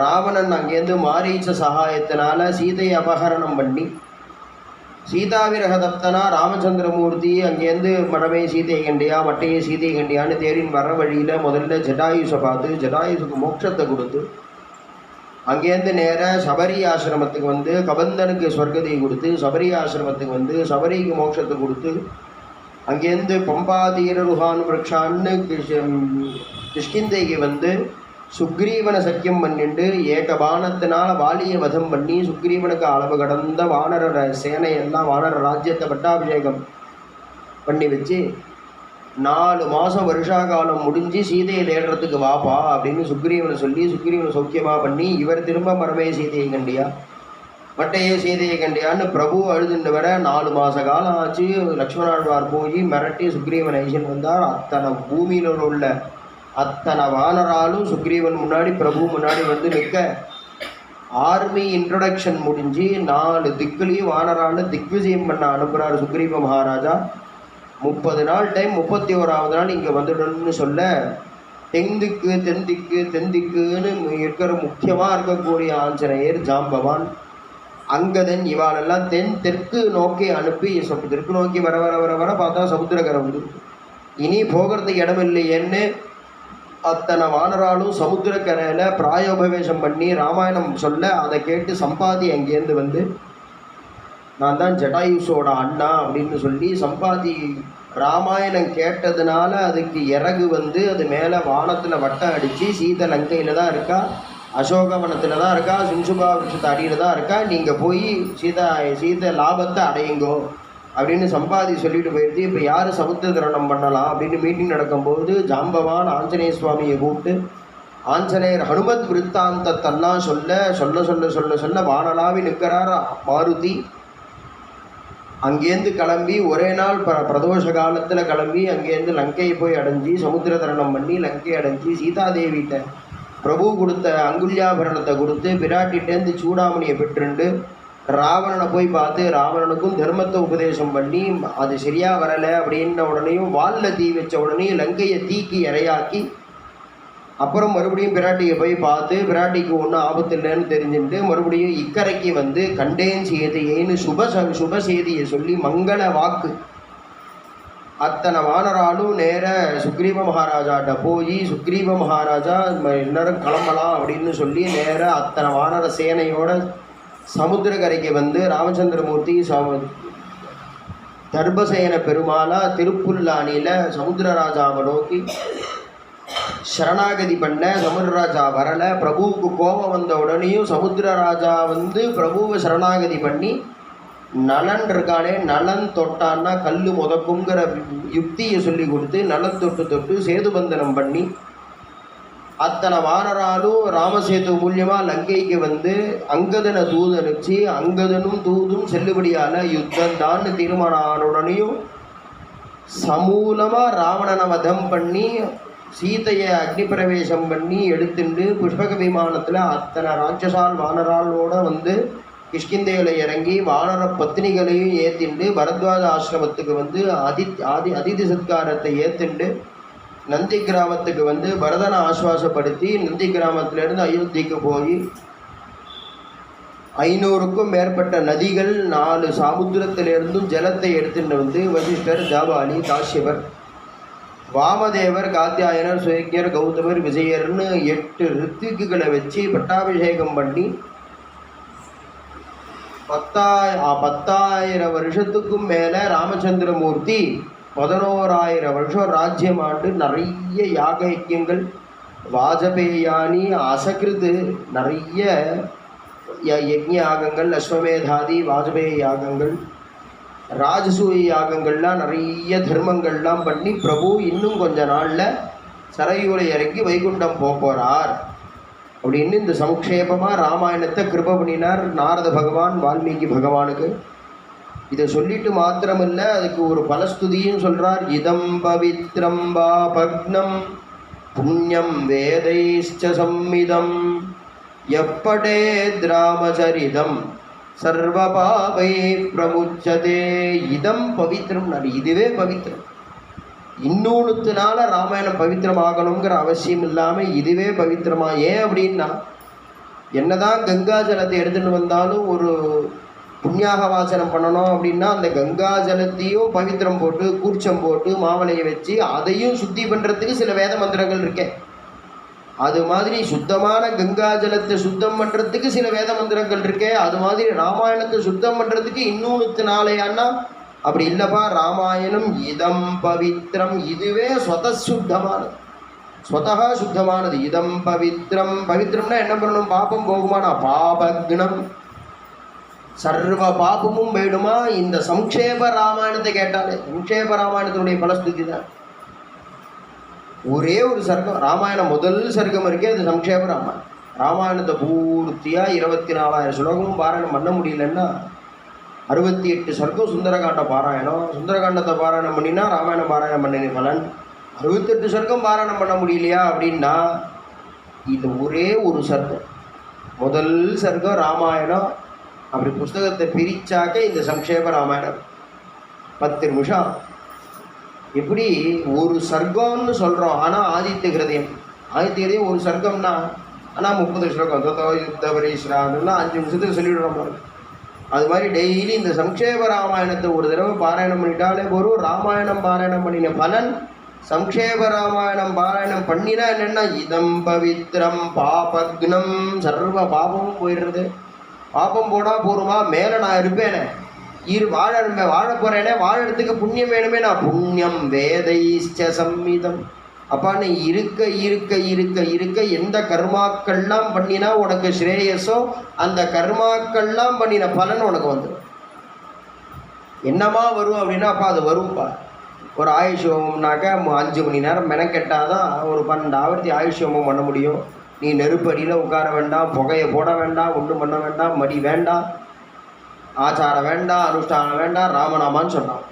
S1: ராவணன் அங்கேருந்து மாரீச்ச சகாயத்தினால சீதையை அபகரணம் பண்ணி சீதாவிரக தப்தனா ராமச்சந்திரமூர்த்தி அங்கேருந்து மடமே சீதையை கண்டியா மட்டையே சீதையை கண்டியான்னு தேரின் வர வழியில் முதல்ல ஜடாயுஷை பார்த்து ஜடாயுஷுக்கு மோட்சத்தை கொடுத்து அங்கேருந்து நேராக சபரி ஆசிரமத்துக்கு வந்து கபந்தனுக்கு ஸ்வர்க்கத்தை கொடுத்து சபரி ஆசிரமத்துக்கு வந்து சபரிக்கு மோட்சத்தை கொடுத்து அங்கேருந்து பம்பாதீரருகான் விரக்ஷான்னு கிஷ்கிந்தைக்கு வந்து சுக்ரீவனை சக்கியம் பண்ணிட்டு ஏக பானத்தினால் வாலியை வதம் பண்ணி சுக்ரீவனுக்கு அளவு கடந்த வானர சேனையெல்லாம் வானர ராஜ்யத்தை பட்டாபிஷேகம் பண்ணி வச்சு 4 மாதம் வருஷா காலம் முடிஞ்சு சீதையை தேடுறதுக்கு வாப்பா அப்படின்னு சுக்ரீவனை சொல்லி சுக்ரீவனை சௌக்கியமாக பண்ணி இவர் திரும்ப மரமே சீதையை கண்டியா மட்டையே சீதையை கண்டியான்னு பிரபு அழுதுண்டு வர 4 மாத காலம் ஆச்சு. லக்ஷ்மணாழ்வார் போய் மிரட்டி சுக்ரீவன் ஐசன் வந்தார். அத்தனை பூமியில் உள்ள அத்தனை வானராலும் சுக்ரீவன் முன்னாடி பிரபு முன்னாடி வந்து நிற்க ஆர்மி இன்ட்ரொடக்ஷன் முடிஞ்சு 4 திக்குலேயும் வானரான்னு திக்விஜயம் பண்ண அனுப்புகிறார் சுக்ரீவ மகாராஜா. 30 நாள் டைம் 31வது நாள் இங்கே வந்துடணும்னு சொல்ல தென்திக்கு தென்திக்குன்னு இருக்கிற முக்கியமாக இருக்கக்கூடிய ஆஞ்சநேயர் ஜாம்பவான் அங்கதன் இவாளெல்லாம் தெற்கு நோக்கி அனுப்பி தெற்கு நோக்கி வர வர வர வர பார்த்தா சமுத்திரக்கரை வந்து இனி போகிறதுக்கு இடம் இல்லையேன்னு அத்தனை வானராலும் சமுத்திரக்கரையில் பிராயோபவேசம் பண்ணி ராமாயணம் சொல்ல அதை கேட்டு சம்பாதி அங்கேருந்து வந்து நான் தான் ஜடாயுஷோட அண்ணா அப்படின்னு சொல்லி சம்பாதி ராமாயணம் கேட்டதுனால அதுக்கு இறகு வந்து அது மேலே வானத்தில் வட்டம் அடித்து சீதை லங்கையில் தான் இருக்கா, அசோகவனத்தில் தான் இருக்கா, சிம்சுபா விருஷத்தை அடியில் தான் இருக்கா, நீங்கள் போய் சீதை லாபத்தை அடையுங்கோ அப்படின்னு சம்பாதி சொல்லிட்டு போயிடுது. இப்போ யார் சமுத்திர தரணம் பண்ணலாம் அப்படின்னு மீட்டிங் நடக்கும்போது ஜாம்பவான் ஆஞ்சநேய சுவாமியை கூப்பிட்டு ஆஞ்சநேயர் ஹனுமத் விருத்தாந்தத்தெல்லாம் சொல்ல சொல்ல சொல்ல சொல்ல சொல்ல வானலாவி நிற்கிறார் மாருதி. அங்கேருந்து கிளம்பி ஒரே நாள் பிரதோஷ காலத்தில் கிளம்பி அங்கேருந்து லங்கையை போய் அடைஞ்சி சமுத்திர தரணம் பண்ணி லங்கை அடைஞ்சி சீதாதேவிகிட்ட பிரபு கொடுத்த அங்குல்யாபரணத்தை கொடுத்து பிராட்டிகிட்டேருந்து சூடாமணியை பெற்றுண்டு ராவணனை போய் பார்த்து ராவணனுக்கும் தர்மத்தை உபதேசம் பண்ணி அது சரியாக வரலை அப்படின்ன உடனேயும் வாலில் தீ வச்ச உடனேயும் லங்கையை தீக்கி இரையாக்கி அப்புறம் மறுபடியும் பிராட்டியை போய் பார்த்து பிராட்டிக்கு ஒன்றும் ஆபத்து இல்லைன்னு தெரிஞ்சுட்டு மறுபடியும் இக்கரைக்கு வந்து கண்டேன் செய்தியேன்னு சுப செய்தியை சொல்லி மங்கள வாக்கு அத்தனை வானராலும் நேர சுக்ரீவ மகாராஜாட்ட போய் சுக்ரீவ மகாராஜா எல்லாரும் கிளம்பலாம் அப்படின்னு சொல்லி நேர அத்தனை வானர சேனையோட சமுத்திரக்கரைக்கு வந்து ராமச்சந்திரமூர்த்தி தர்பசேன பெருமாளா திருப்புல்லானியில் சமுத்திரராஜாவை நோக்கி சரணாகதி பண்ண சமுத்திரராஜா வரலை. பிரபுவுக்கு கோபம் வந்த உடனேயும் சமுத்திரராஜா வந்து பிரபுவை சரணாகதி பண்ணி நலன் இருக்கானே நலன் தொட்டான்னா கல் முதக்குங்கிற யுக்தியை சொல்லி கொடுத்து நலன் தொட்டு சேதுபந்தனம் பண்ணி அத்தனை வானராலும் ராமசேது மூலியமாக லங்கைக்கு வந்து அங்கதனை தூது அனுப்பிச்சு அங்கதனும் தூதும் செல்லுபடியால் யுத்தம் தான் தீர்மானம் ஆன உடனேயும் சமூலமாக ராவணனை வதம் பண்ணி சீதையை அக்னி பிரவேசம் பண்ணி எடுத்துட்டு புஷ்பக விமானத்தில் அத்தனை ராட்சசால் வானராளோட வந்து கிஷ்கிந்தையில் இறங்கி வானர பத்தினிகளையும் ஏற்றிண்டு பரத்வாஜ ஆசிரமத்துக்கு வந்து அதிதி சத்காரத்தை ஏற்றுண்டு நந்தி கிராமத்துக்கு வந்து பரதனை ஆஸ்வாசப்படுத்தி நந்தி கிராமத்திலேருந்து அயோத்திக்கு போய் 500க்கும் மேற்பட்ட நதிகள் 4 சமுத்திரத்திலிருந்தும் ஜலத்தை எடுத்துட்டு வந்து வசிஷ்டர் ஜாபாலி காஷ்யபர் வாமதேவர் காத்தியாயனர் சுயக்கியர் கௌதமர் விஜயர்னு 8 ரித்திக்குகளை வச்சு பட்டாபிஷேகம் பண்ணி 10,000 வருஷத்துக்கும் மேலே ராமச்சந்திரமூர்த்தி 11,000 வருஷம் ராஜ்யம் ஆண்டு நிறைய யாக யஜ்யங்கள் வாஜபேயானி அசகிருது நிறைய யஜ்ய யாகங்கள் அஸ்வமேதாதி வாஜபேய யாகங்கள் ராஜசூய யாகங்கள்லாம் நிறைய தர்மங்கள்லாம் பண்ணி பிரபு இன்னும் கொஞ்ச நாளில் சரையூரை இறங்கி வைகுண்டம் போகிறார் அப்படின்னு இந்த சம்க்ஷேபமாக ராமாயணத்தை கிருப பண்ணினார் நாரத பகவான் வால்மீகி பகவானுக்கு. இதை சொல்லிட்டு மாத்திரமில்ல அதுக்கு ஒரு பலஸ்துதியும் சொல்கிறார். இதம் பவித்ரம் வா பக்னம் புண்ணியம் வேதைஷ்ச சம்மிதம் எப்படே திராமச்சரிதம் சர்வபாவை பிரமுச்சதே. இதம் பவித்திரம், இதுவே பவித்திரம். இன்னொன்றுத்தினால ராமாயணம் பவித்திரம் ஆகணுங்கிற அவசியம் இல்லாமல் இதுவே பவித்திரமா. ஏன் அப்படின்னா என்னதான் கங்கா ஜலத்தை எடுத்துகிட்டு வந்தாலும் ஒரு புண்ணியாக வாசனம் பண்ணணும் அப்படின்னா அந்த கங்கா ஜலத்தையும் பவித்திரம் போட்டு கூர்ச்சம் போட்டு மாவளையை வச்சு அதையும் சுத்தி பண்ணுறதுக்கு சில வேத மந்திரங்கள் இருக்கேன். அது மாதிரி சுத்தமான கங்கா ஜலத்தை சுத்தம் பண்ணுறதுக்கு சில வேத மந்திரங்கள் இருக்கே. அது மாதிரி ராமாயணத்தை சுத்தம் பண்ணுறதுக்கு இன்னொன்றுத்தினாலேயான்னா அப்படி இல்லைப்பா. ராமாயணம் இதம் பவித்திரம், இதுவே சுத்தமானது, ஸ்வதா சுத்தமானது. இதம் பவித்திரம், பவித்திரம்னா என்ன பண்ணணும்? பாப்பம் போகுமானா பாபக்னம், சர்வ பாபமும் போயிடுமா. இந்த சம்க்ஷேப ராமாயணத்தை கேட்டாலே சம்க்ஷேப ராமாயணத்தினுடைய பலஸ்துதி தான். ஒரே ஒரு சர்க்கம் ராமாயணம் முதல் சர்க்கம் இருக்கே அது சம்க்ஷேப ராமாயணம். ராமாயணத்தை பூர்த்தியாக 24,000 ஸ்லோகமும் பாராயணம் பண்ண முடியலன்னா 68 சர்க்கம் சுந்தரகாண்ட பாராயணம். சுந்தரகாண்டத்தை பாராயணம் பண்ணினா ராமாயணம் பாராயணம் பண்ணின பலன். 68 சர்க்கம் பாராயணம் பண்ண முடியலையா அப்படின்னா இது ஒரே ஒரு சர்க்கம் முதல் சர்க்கம் ராமாயணம். அப்படி புஸ்தகத்தை பிரித்தாக்க இந்த சம்க்ஷேப ராமாயணம் 10 நிமிஷம். எப்படி ஒரு சர்க்கம்னு சொல்கிறோம். ஆனால் ஆதித்ய ஹிருதயம் ஒரு சர்க்கம்னா ஆனால் 30 ஸ்லோகம் யுத்தபரீஸ்வரா 5 நிமிஷத்துக்கு சொல்லிவிடுறோம். அது மாதிரி டெய்லி இந்த சம்க்ஷேப ராமாயணத்தை ஒரு தடவை பாராயணம் பண்ணிட்டாலே போதும். ராமாயணம் பாராயணம் பண்ணின பலன் சம்க்ஷேப ராமாயணம் பாராயணம் பண்ணினா என்னென்னா இதம் பவித்திரம் பாபக்னம், சர்வ பாபமும் போயிடுறது. பாபம் போனால் போருமா மேலே நான் இருப்பேனே வாழ போகிறேனே வாழறதுக்கு புண்ணியம் வேணுமே. நான் புண்ணியம் வேதைஷ்ச சம்மிதம். அப்பா நீ இருக்க இருக்க இருக்க இருக்க எந்த கர்மாக்கள்லாம் பண்ணினா உனக்கு ஸ்ரேயஸோ அந்த கர்மாக்கள்லாம் பண்ணின பலன் உனக்கு வந்துடும். என்னமா வரும் அப்படின்னா அப்பா அது வரும்பா. ஒரு ஆயுஷ் ஹோமம்னாக்க 5 மணி நேரம் மெனக்கெட்டாதான் ஒரு 12 ஆவர்த்தி ஆயுஷ் ஹோமம் பண்ண முடியும். நீ நெருப்படியில் உட்கார வேண்டாம், புகையை போட வேண்டாம், ஒன்றும் பண்ண வேண்டாம், மடி வேண்டாம், ஆச்சாரம் வேண்டாம், அனுஷ்டானம் வேண்டாம், ராமநாமான்னு சொன்னான்.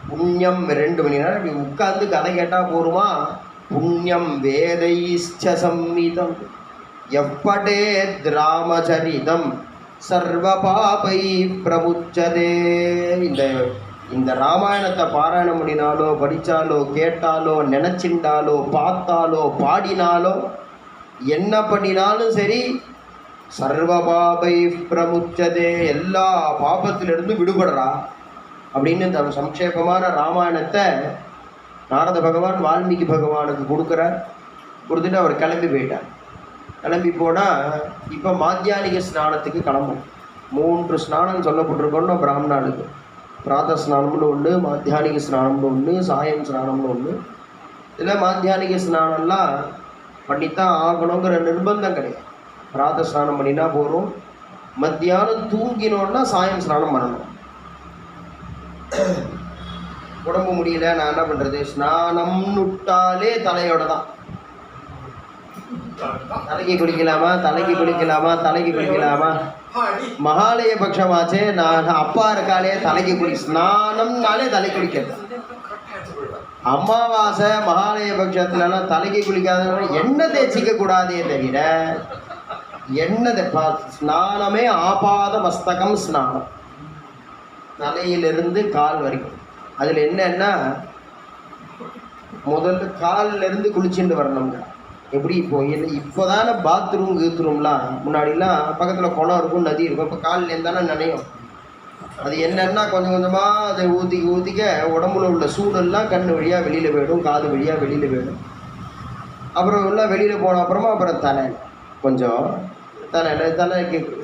S1: புண்ணியம் 2 மணி நேரம் இப்படி உட்கார்ந்து கதை கேட்டால் போருமா. புண்ணியம் வேதைஷ்ச சம்மிதம் எப்படே ராமச்சரிதம் சர்வ பாபை பிரமுச்சதே. இந்த ராமாயணத்தை பாராயணம் பண்ணினாலோ படித்தாலோ கேட்டாலோ நினச்சிண்டாலோ பார்த்தாலோ பாடினாலோ என்ன பண்ணினாலும் சரி, சர்வ பாபை பிரமுச்சதே, எல்லா பாபத்திலிருந்து விடுபடுறா அப்படின்னு இந்த சம்க்ஷேபமான ராமாயணத்தை நாரத பகவான் வால்மீகி பகவானுக்கு கொடுத்துட்டு அவர் கிளம்பி போயிட்டார். கிளம்பி போனால் இப்போ மாத்தியானிக ஸ்நானத்துக்கு கிளம்பும். 3 ஸ்நானம் சொல்லப்பட்டிருக்கோன்னா பிராமணாளுக்கு. பிராத ஸ்நானம்னு ஒன்று, மாத்தியானிக ஸ்நானம்னு ஒன்று, சாயம் ஸ்நானம்னு ஒன்று. இதில் மாத்தியானிக ஸ்நானம்லாம் பண்ணித்தான் ஆகணுங்கிற நிர்பந்தம் கிடையாது. பிராத ஸ்நானம் பண்ணினா போகிறோம், மத்தியானம் தூங்கினோன்னா சாயம் ஸ்நானம் பண்ணணும். உடம்பு முடியல, நான் என்ன பண்ணுறது, ஸ்நானம்னு விட்டாலே தலையோட தான். தலைக்கு குளிக்கலாமா, மகாலய பட்சமாச்சே, நான் அப்பா இருக்காலே தலைக்கு ஸ்நானம்னாலே தலை குளிக்கிறது. அமாவாசை மகாலய பட்சத்துலலாம் தலைக்கு குளிக்காத எண்ணெய் தேய்ச்சிக்க கூடாதே தவிர, ஸ்நானமே ஆபாத மஸ்தகம் ஸ்நானம், தலையிலிருந்து கால் வரைக்கும். அதில் என்னன்னா முதல்ல காலிலிருந்து குளிச்சுட்டு வரணுங்க. எப்படி இப்போதானே பாத்ரூம்லாம், முன்னாடிலாம் பக்கத்தில் குளம் இருக்கும், நதி இருக்கும், இப்போ காலில் தானே நினையும். அது என்னன்னா கொஞ்சம் கொஞ்சமாக அதை ஊற்றிக்க உடம்புல உள்ள சூடெல்லாம் கண் வழியாக வெளியில் போயிடும், காது வழியாக வெளியில் போயிடும். அப்புறம் எல்லாம் வெளியில் போன அப்புறமா அப்புறம் கொஞ்சம்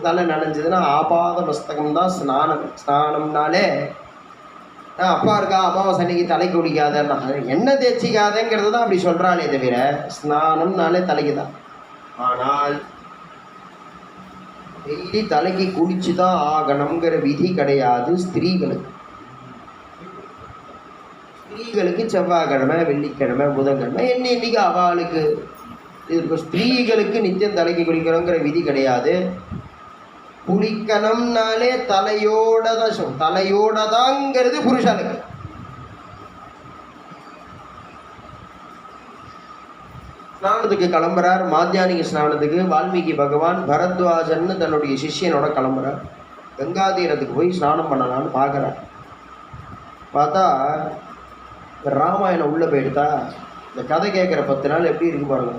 S1: தலை நனைஞ்சதுன்னா ஆபாத மஸ்தகம் தான் ஸ்நானம். ஸ்நானம்னாலே அப்பா இருக்கா அமாவாசை அன்னைக்கு தலைக்கு குளிக்காதன்னா எண்ணெய் தேய்ச்சிக்காதங்கிறது தான் அப்படி சொல்கிறானே தவிர ஸ்நானம்னாலே தலைக்கு தான். ஆனால் டெய்லி தலைக்கு குளிச்சு தான் ஆகணுங்கிற விதி கிடையாது ஸ்திரீகளுக்கு. செவ்வாய்க்கிழமை, வெள்ளிக்கிழமை, புதன்கிழமை இன்னைக்கு அவளுக்கு இது. ஸ்திரீகளுக்கு நித்தியம் தலைக்கு குளிக்கணுங்கிற விதி கிடையாது. குளிக்கணும்னாலே தலையோட தாங்கிறது புருஷனுக்கு. ஸ்நானத்துக்கு கிளம்புறார், மாத்தியானிக ஸ்நானத்துக்கு. வால்மீகி பகவான் பரத்வாஜன்னு தன்னுடைய சிஷ்யனோட கிளம்புறார். கங்காதீரத்துக்கு போய் ஸ்நானம் பண்ணலான்னு பார்க்குறார். பார்த்தா ராமாயணம் உள்ளே போயிடுதா. இந்த கதை கேட்குற 10 நாள் எப்படி இருக்கு பாருங்க.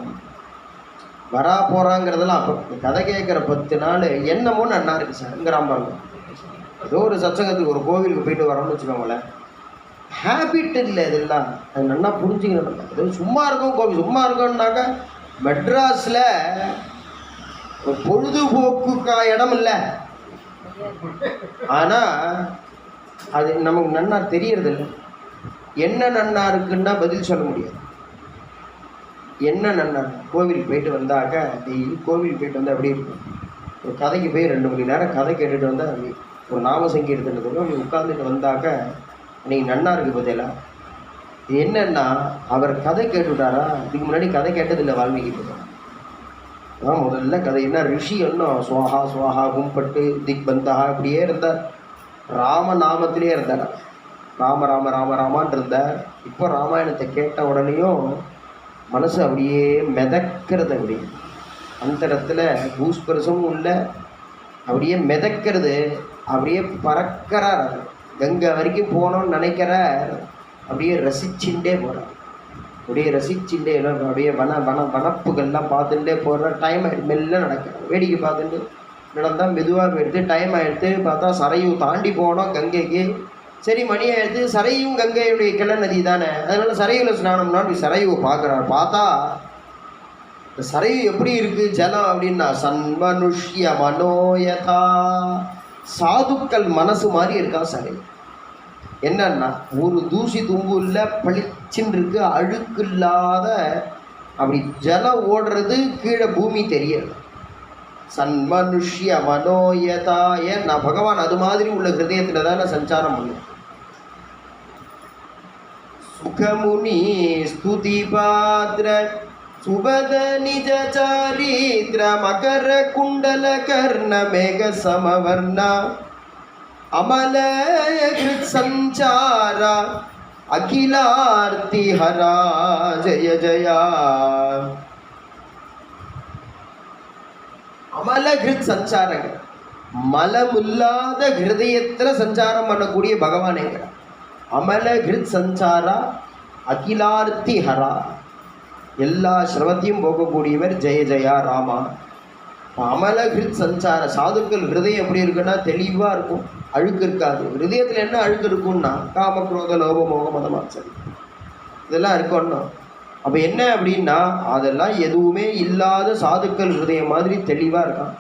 S1: வரா போகிறாங்கிறதெல்லாம் அப்போ இந்த கதை கேட்குற 10 நாள் என்னமோ நன்னா இருக்குது சார்ங்கிறான் பாருங்க. ஏதோ ஒரு சத்சங்கத்துக்கு ஒரு கோவிலுக்கு போயிட்டு வரோம்னு வச்சுக்கோங்களேன், ஹேபிட் இல்லை இதெல்லாம். அது நல்லா புரிஞ்சுக்கணும். அது சும்மா இருக்கும் கோவில், சும்மா இருக்கும்னாக்கா மெட்ராஸில் ஒரு பொழுதுபோக்குக்கா இடம் இல்லை. ஆனால் அது நமக்கு நன்னா தெரியறதில்லை. என்ன நன்னா இருக்குன்னா பதில் சொல்ல முடியாது. என்ன நன்னா கோவிலுக்கு போயிட்டு வந்தாக்க, டெய்லி கோவிலுக்கு போயிட்டு வந்தால் அப்படி இருக்கும். ஒரு கதைக்கு போய் 2 மணி நேரம் கதை கேட்டுட்டு வந்தால் அப்படி ஒரு நாம சங்கீர்த்தனத்துக்கு அப்படி உட்காந்துட்டு வந்தாக்க நீங்கள் நன்னா இருக்குது பார்த்தீங்களா. இது என்னன்னா அவர் கதை கேட்டுவிட்டாரா, இதுக்கு முன்னாடி கதை கேட்டதில்லை வால்மீகி பகவான். முதல்ல கதை என்ன, ரிஷி இன்னும் சுவாஹா சுவாஹா கும்பட்டு திக் பந்தா இப்படியே இருந்தார். ராம நாமத்திலே இருந்தார். ராம ராம ராம ராமான் இருந்தார். இப்போ ராமாயணத்தை கேட்ட உடனேயும் மனசு அப்படியே மிதக்கிறது. அப்படி அந்தரத்தில் பூஸ்பரசமும் இல்லை, அப்படியே மிதக்கிறது. அப்படியே பறக்கிறார். கங்கை வரைக்கும் போகணும்னு நினைக்கிறார். அப்படியே ரசிச்சுட்டே போகிறார். அப்படியே ரசிச்சுட்டே அப்படியே வனப்புகள்லாம் பார்த்துட்டே போகிற. டைம் ஆகிடுது, மெல்ல நடக்கிறார். வேடிக்கை பார்த்துட்டு நடந்தால் மெதுவாக போயிடுது. டைம் ஆகிடுது. பார்த்தா சரையு தாண்டி போனோம் கங்கைக்கு. சரி மணி ஆகிடுது. சரையும் கங்கையுடைய கிளை நதி தானே, அதனால் சரையில் ஸ்நானம்னா அப்படி சரையை பார்க்குறார். பார்த்தா இந்த சரையு எப்படி இருக்குது ஜலம் அப்படின்னா, சன்மனுஷ்ய மனோயதா, சாதுக்கள் மனசு மாதிரி இருக்கா சரை. என்னன்னா ஒரு தூசி தும்பு இல்லை, பளிச்சின்னு இருக்கு, அழுக்கு இல்லாத அப்படி ஜலம் ஓடுறது, கீழே பூமி தெரியல. சன்மனுஷ்ய மனோயதா. ஏன்னா பகவான் அது மாதிரி உள்ள ஹிருதயத்தில் தானே சஞ்சாரம் பண்ணும். சுகமுனி ஸ்துதி பாத்ர சுபத நிஜ சாரித்ர மகர குண்டல கர்ண மேக சமவர்ணா அமல சஞ்சார அகிலார்த்தி ஹரா ஜய ஜயா. அமல கிருத் சஞ்சாரங்கள், மலமில்லாத ஹிருதயத்தில் சஞ்சாரம் பண்ணக்கூடிய பகவானேங்கிற அமல ஹிருத் சஞ்சாரா அகிலார்த்தி ஹரா, எல்லா சிரமத்தையும் போகக்கூடியவர் ஜெய ஜெயா ராமா. அமல ஹிருத் சஞ்சார சாதுக்கள் ஹிருதயம் எப்படி இருக்குன்னா தெளிவாக இருக்கும், அழுக்கு இருக்காது. ஹிருதயத்தில் என்ன அழுக்கு இருக்குன்னா காமக்ரோத லோப மோக மதமாச்சல் இதெல்லாம் இருக்கணும். அப்போ என்ன அப்படின்னா அதெல்லாம் எதுவுமே இல்லாத சாதுக்கள் ஹிருதயம் மாதிரி தெளிவாக இருக்கான்.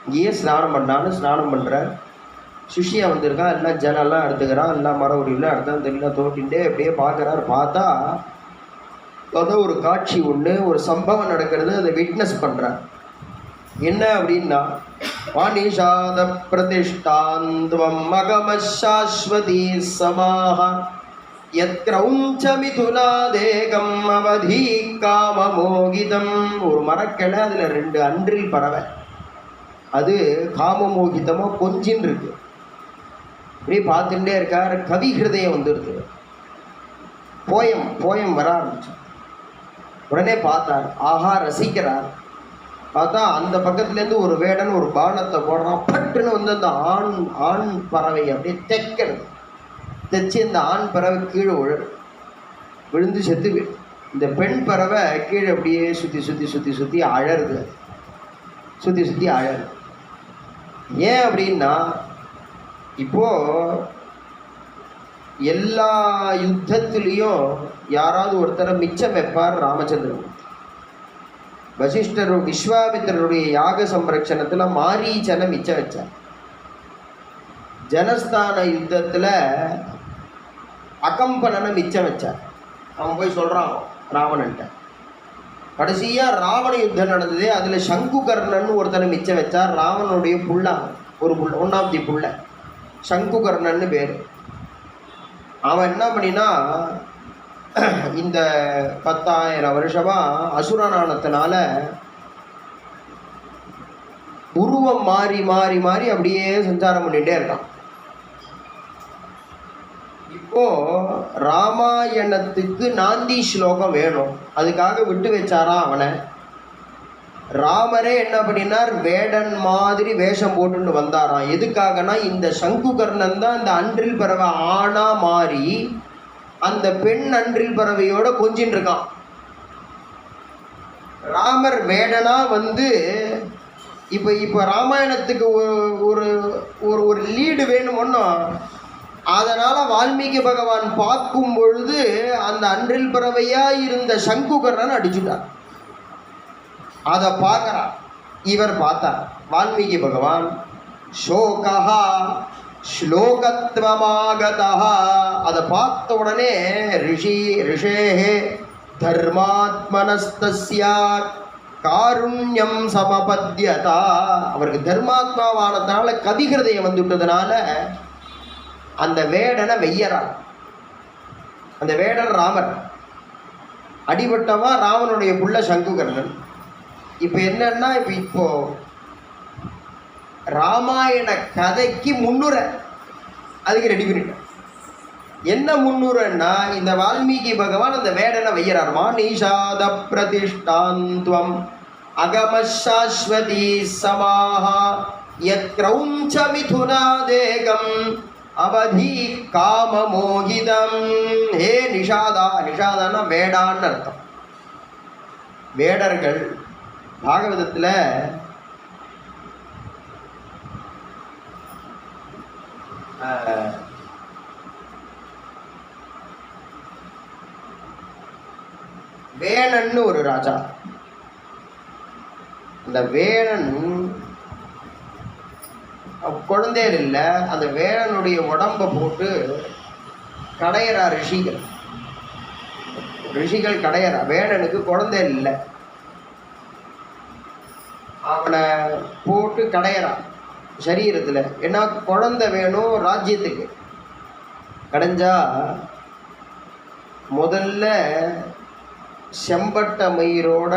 S1: இங்கேயே ஸ்நானம் பண்ணான்னு ஸ்நானம் பண்ணுறார். சிஷியா வந்திருக்கான், எல்லாம் ஜனெல்லாம் எடுத்துக்கிறான், எல்லாம் மரபடியெல்லாம் எடுத்தான் தெரியல தோட்டின்ண்டே அப்படியே பார்க்குறாரு. பார்த்தா அதான் ஒரு காட்சி ஒன்று, ஒரு சம்பவம் நடக்கிறது, அதை விட்னஸ் பண்ணுறார். என்ன அப்படின்னா வாணிஷாத பிரதிஷ்டாந்த்வம் மகமசாஸ்வதி சமாஹ யத்ரௌஞ்ச மிதுனாதேகம் அவதி காமமோகிதம். ஒரு மரக்கிளை, அதில் 2 அன்றில் பறவை, அது காமமோகிதமாக கொஞ்சின்னு இருக்கு. அப்படியே பார்த்துட்டே இருக்கார். கவி ஹிருதயம் வந்துடுது, போயம் வர ஆரம்பிச்சு. உடனே பார்த்தார், ஆஹா ரசிக்கிறார். பார்த்தா அந்த பக்கத்துலேருந்து ஒரு வேடன் ஒரு பானத்தை போடுறான். பட்டுன்னு வந்து அந்த ஆண் பறவை அப்படியே தைக்கிறது. தைச்சி அந்த ஆண் பறவை கீழே விழுந்து செத்து. இந்த பெண் பறவை கீழே அப்படியே சுற்றி அழறுது, சுற்றி அழறு. ஏன் அப்படின்னா இப்போ எல்லா யுத்தத்துலேயும் யாராவது ஒருத்தரை மிச்சம் வைப்பார் ராமச்சந்திரன். வசிஷ்டர் விஸ்வாமித்திரருடைய யாக சம்ரட்சணத்தில் மாரீச்சனை மிச்சம் வச்சார். ஜனஸ்தான யுத்தத்தில் அகம்பனனை மிச்சம் வச்சார். அவன் போய் சொல்கிறான் ராவணன்ட்ட. கடைசியாக ராவண யுத்தம் நடந்தது, அதில் சங்குகர்ணன் ஒருத்தனை மிச்சம் வச்சார். ராவனுடைய புள்ள, ஒரு புள்ள, 1ஆவது புள்ள சங்குகர்ணன்னு பேர். அவன் என்ன பண்ணினா இந்த 10,000 வருஷமாக அசுரனானத்தினால உருவம் மாறி மாறி மாறி அப்படியே சஞ்சாரம் பண்ணிகிட்டே இருக்கான். இப்போ ராமாயணத்துக்கு நாந்தி ஸ்லோகம் வேணும், அதுக்காக விட்டு வச்சாரா அவனை. ராமரே என்ன பண்ணினார், வேடன் மாதிரி வேஷம் போட்டுன்னு வந்தாராம். எதுக்காகனா இந்த சங்குகர்ணன் தான் இந்த அன்றில் பறவை ஆணா மாறி அந்த பெண் அன்றில் பறவையோட கொஞ்சின்னு இருக்கான். ராமர் வேடனா வந்து இப்போ ராமாயணத்துக்கு ஒரு ஒரு ஒரு லீடு வேணுமோன்னா, அதனால் வால்மீகி பகவான் பார்க்கும் பொழுது அந்த அன்றில் பறவையாக இருந்த சங்குகர்ணன் அடிச்சுட்டார். அதை பார்க்குறார், இவர் பார்த்தார் வால்மீகி பகவான். ஷோகா ஸ்லோகத்வமாகதா, அதை பார்த்த உடனே ரிஷேஹே தர்மாத்மனஸ்தஸ்யா காருண்யம் சமபத்யதா. அவருக்கு தர்மாத்மாவானதுனால கவிகிருதயம் வந்துவிட்டதுனால அந்த வேடனை வெய்யறார். அந்த வேடன் ராமர், அடிபட்டவா ராவனுடைய புள்ள சங்குகர்ணன். இப்போ என்னன்னா இப்போ ராமாயண கதைக்கு முன்னுரை அதுக்கு ரெடி பண்ணிட்டேன். என்ன முன்னுரைன்னா இந்த வால்மீகி பகவான் அந்த வேடனை வையறார். மானிஷாத பிரதிஷ்டாந்த்வம் அகமசாஸ்வதி சமாஹா யத்ரௌஞ்ச மிதுனாதேகம் அவதி காமமோகிதம். ஹே நிஷாதா, நிஷாதான்னா வேடான்னு அர்த்தம். வேடர்கள் பாகவதத்தில் வேணன்னு ஒரு ராஜா. அந்த வேணன் குழந்தைகள் இல்லை, அந்த வேணனுடைய உடம்பை போட்டு கடையறா ரிஷிகள் கடையறா. வேணனுக்கு குழந்தைகள் இல்லை, அவனை போட்டு கடையறான் சரீரத்தில். ஏன்னா குழந்தை வேணும் ராஜ்யத்துக்கு. கடைஞ்சா முதல்ல செம்பட்ட மயிரோட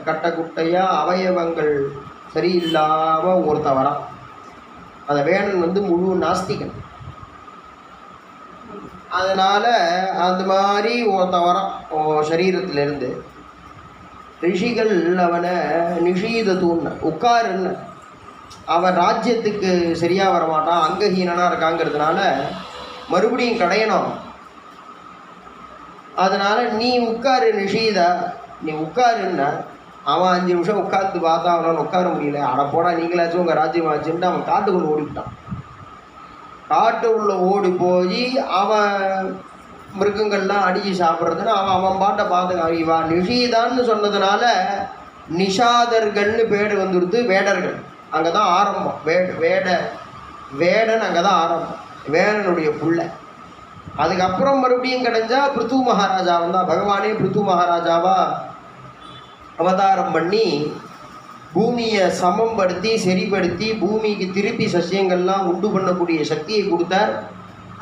S1: கட்டக்குட்டையாக அவயவங்கள் சரியில்லாமல் ஒருத்தன் வரான். அந்த வேணன் வந்து முழு நாஸ்திகன். அதனால் அந்த மாதிரி ஒருத்தன் வரான் சரீரத்திலேருந்து. ரிஷிகள் அவனை நிஷீத தூண்ண உட்காருன்னு. அவன் ராஜ்யத்துக்கு சரியாக வரமாட்டான், அங்கஹீனனாக இருக்காங்கிறதுனால மறுபடியும் கடையணும். அதனால் நீ உட்காரு நிஷீதா, நீ உட்காருன்னா அவன் 5 நிமிஷம் உட்காந்து பார்த்தா அவனால் உட்கார முடியல. அட போடா நீங்களாச்சும் உங்கள் ராஜ்யமாச்சுன்ட்டு அவன் காட்டுக்குள்ளே ஓடிவிட்டான். காட்டு உள்ள ஓடி போய் அவன் மிருகங்கள்லாம் அடித்து சாப்பிட்றதுன்னு அவன் பாட்டை பார்த்து இவா நிஷீதான்னு சொன்னதுனால நிஷாதர்கள்னு பேர் வந்துடுது. வேடர்கள் அங்கே தான் ஆரம்பம். வேடன் அங்கே தான் ஆரம்பம், வேடனுடைய புள்ள. அதுக்கப்புறம் மறுபடியும் கிடைஞ்சா பிருத்து மகாராஜா வந்தால் பகவானே பிருத்து மகாராஜாவா அவதாரம் பண்ணி பூமியை சமம்படுத்தி சரிப்படுத்தி பூமிக்கு திருப்பி சசியங்கள்லாம் உண்டு பண்ணக்கூடிய சக்தியை கொடுத்தார்.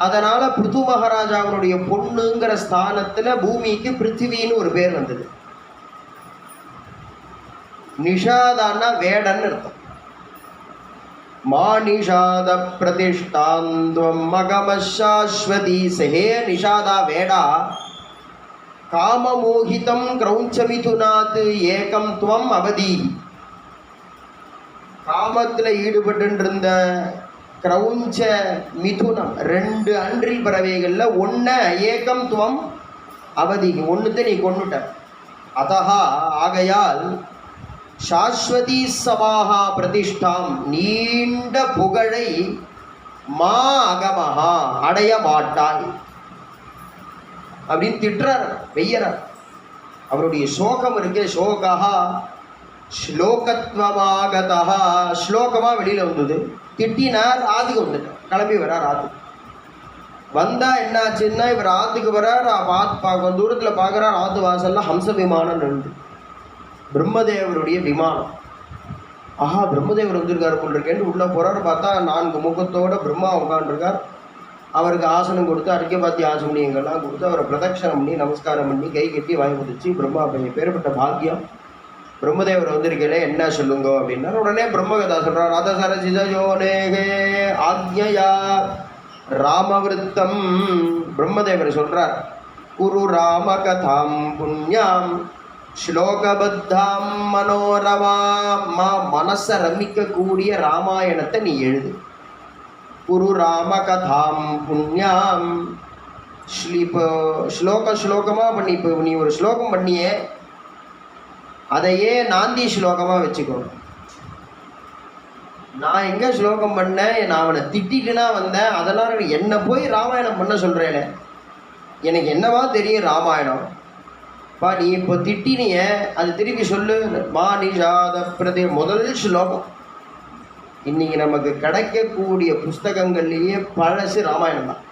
S1: அதனால் பிருத்து மகாராஜாவினுடைய பொண்ணுங்கிற ஸ்தானத்தில் பூமிக்கு பிருத்திவின்னு ஒரு பேர் வந்தது. நிஷாதான்னா வேடன் அர்த்தம். மாநிஷாத பிரதிஷ்டாந்த்வம் மகமசாஸ்வதி சஹே நிஷாதா வேடா காமமோகிதம் கிரௌஞ்சமிதுனாத் ஏகம் துவம் அவதி. காமத்தில் ஈடுபட்டு கிரௌஞ்ச மிதுனம் 2 அன்றில் பறவைகளில் ஒன்றை ஏகம் துவம் அவதி, ஒன்றுத்தை நீ கொண்டுட்ட. அதஹா ஆகையால் சாஸ்வதி சமாஹா பிரதிஷ்டாம் நீண்ட புகழை மா அகமஹா அடைய மாட்டாய் அப்படின்னு திட்டுறார், வெய்யறார். அவருடைய சோகம் இருக்கே, சோகா ஸ்லோகத்வமாகதா, ஸ்லோகமாக வெளியில் வந்தது. திட்டினார், ஆத்துக்கு வந்துட்டார், கிளம்பி வரார். ஆத்து வந்தால் என்னாச்சுன்னா இவர் ஆற்றுக்கு வரார். பார்க்க தூரத்தில் பார்க்குறார், ஆற்று வாசல்லாம் ஹம்ச விமானம் நின்று பிரம்மதேவருடைய விமானம். ஆஹா பிரம்மதேவர் வந்திருக்காரு போல் இருக்கேன்னு உள்ளே போகிறார். பார்த்தா 4 முகத்தோடு பிரம்மா உட்காந்துருக்கார். அவருக்கு ஆசனம் கொடுத்து அர்க்கியபாத்தி ஆசமனியங்கள்லாம் கொடுத்து அவரை பிரதட்சணம் பண்ணி நமஸ்காரம் பண்ணி கை கட்டி வாய் முடிச்சு பிரம்மா பையன் பேர்பட்ட பாக்கியம். பிரம்மதேவர் வந்திருக்கே என்ன சொல்லுங்க அப்படின்னா உடனே பிரம்மகதா சொல்கிறார். ரத சரசிதயோனேகே ஆக்ஞயா ராமவிருத்தம். பிரம்மதேவர் சொல்கிறார், குரு ராம கதாம் புண்ணியாம் ஸ்லோகபத்தாம் மனோரமா, மனசை ரமிக்கக்கூடிய ராமாயணத்தை நீ எழுது. குரு ராம கதாம் புண்ணியாம் இப்போ ஸ்லோகமாக பண்ணி, இப்போ நீ ஒரு ஸ்லோகம் பண்ணியே அதையே நாந்தி ஸ்லோகமாக வச்சுக்கோ. நான் எங்கே ஸ்லோகம் பண்ணேன், நான் அவனை திட்டிட்டுனா வந்தேன், அதெல்லாம் என்னை போய் ராமாயணம் பண்ண சொல்கிறேனே, எனக்கு என்னவா தெரியும் ராமாயணம். பா நீ இப்போ திட்டினிய அது திருப்பி சொல்லு. மாநிஷாத பிரதி முதல் ஸ்லோகம். இன்றைக்கி நமக்கு கிடைக்கக்கூடிய புஸ்தகங்கள்லேயே பழசு ராமாயணம் தான்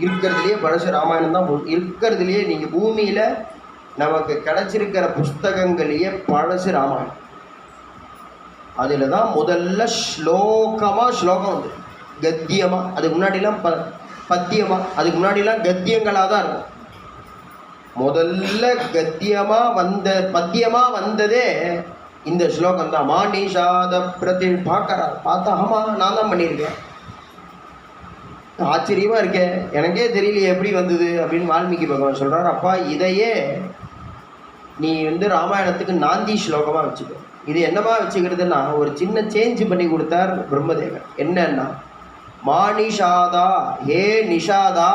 S1: இருக்கிறதுலையே, பழசு ராமாயணம் தான் இருக்கிறதுலையே. நீங்கள் பூமியில் நமக்கு கிடைச்சிருக்கிற புஸ்தகங்களையே பழசு ராமாயணம். அதில் தான் முதல்ல ஸ்லோகம் வந்து கத்தியமாக, அதுக்கு முன்னாடிலாம் பத்தியமாக, அதுக்கு முன்னாடிலாம் கத்தியங்களாக தான் இருக்கும். முதல்ல பத்தியமாக வந்ததே இந்த ஸ்லோகம் தான். மாநிஷாத பிரதி பார்க்கறார். பார்த்தா ஆமாம் நான் தான் பண்ணியிருக்கேன், ஆச்சரியமாக இருக்கேன், எனக்கே தெரியலையே எப்படி வந்தது அப்படின்னு வால்மீகி பகவான் சொல்கிறார். அப்பா இதையே நீ ராமாயணத்துக்கு நாந்தி ஸ்லோகமாக வச்சுக்கோ. இது என்னமா வச்சுக்கிறதுன்னா ஒரு சின்ன சேஞ்ச் பண்ணி கொடுத்தார் பிரம்மதேவர். என்னன்னா மாநிஷாதா, ஹே நிஷாதா,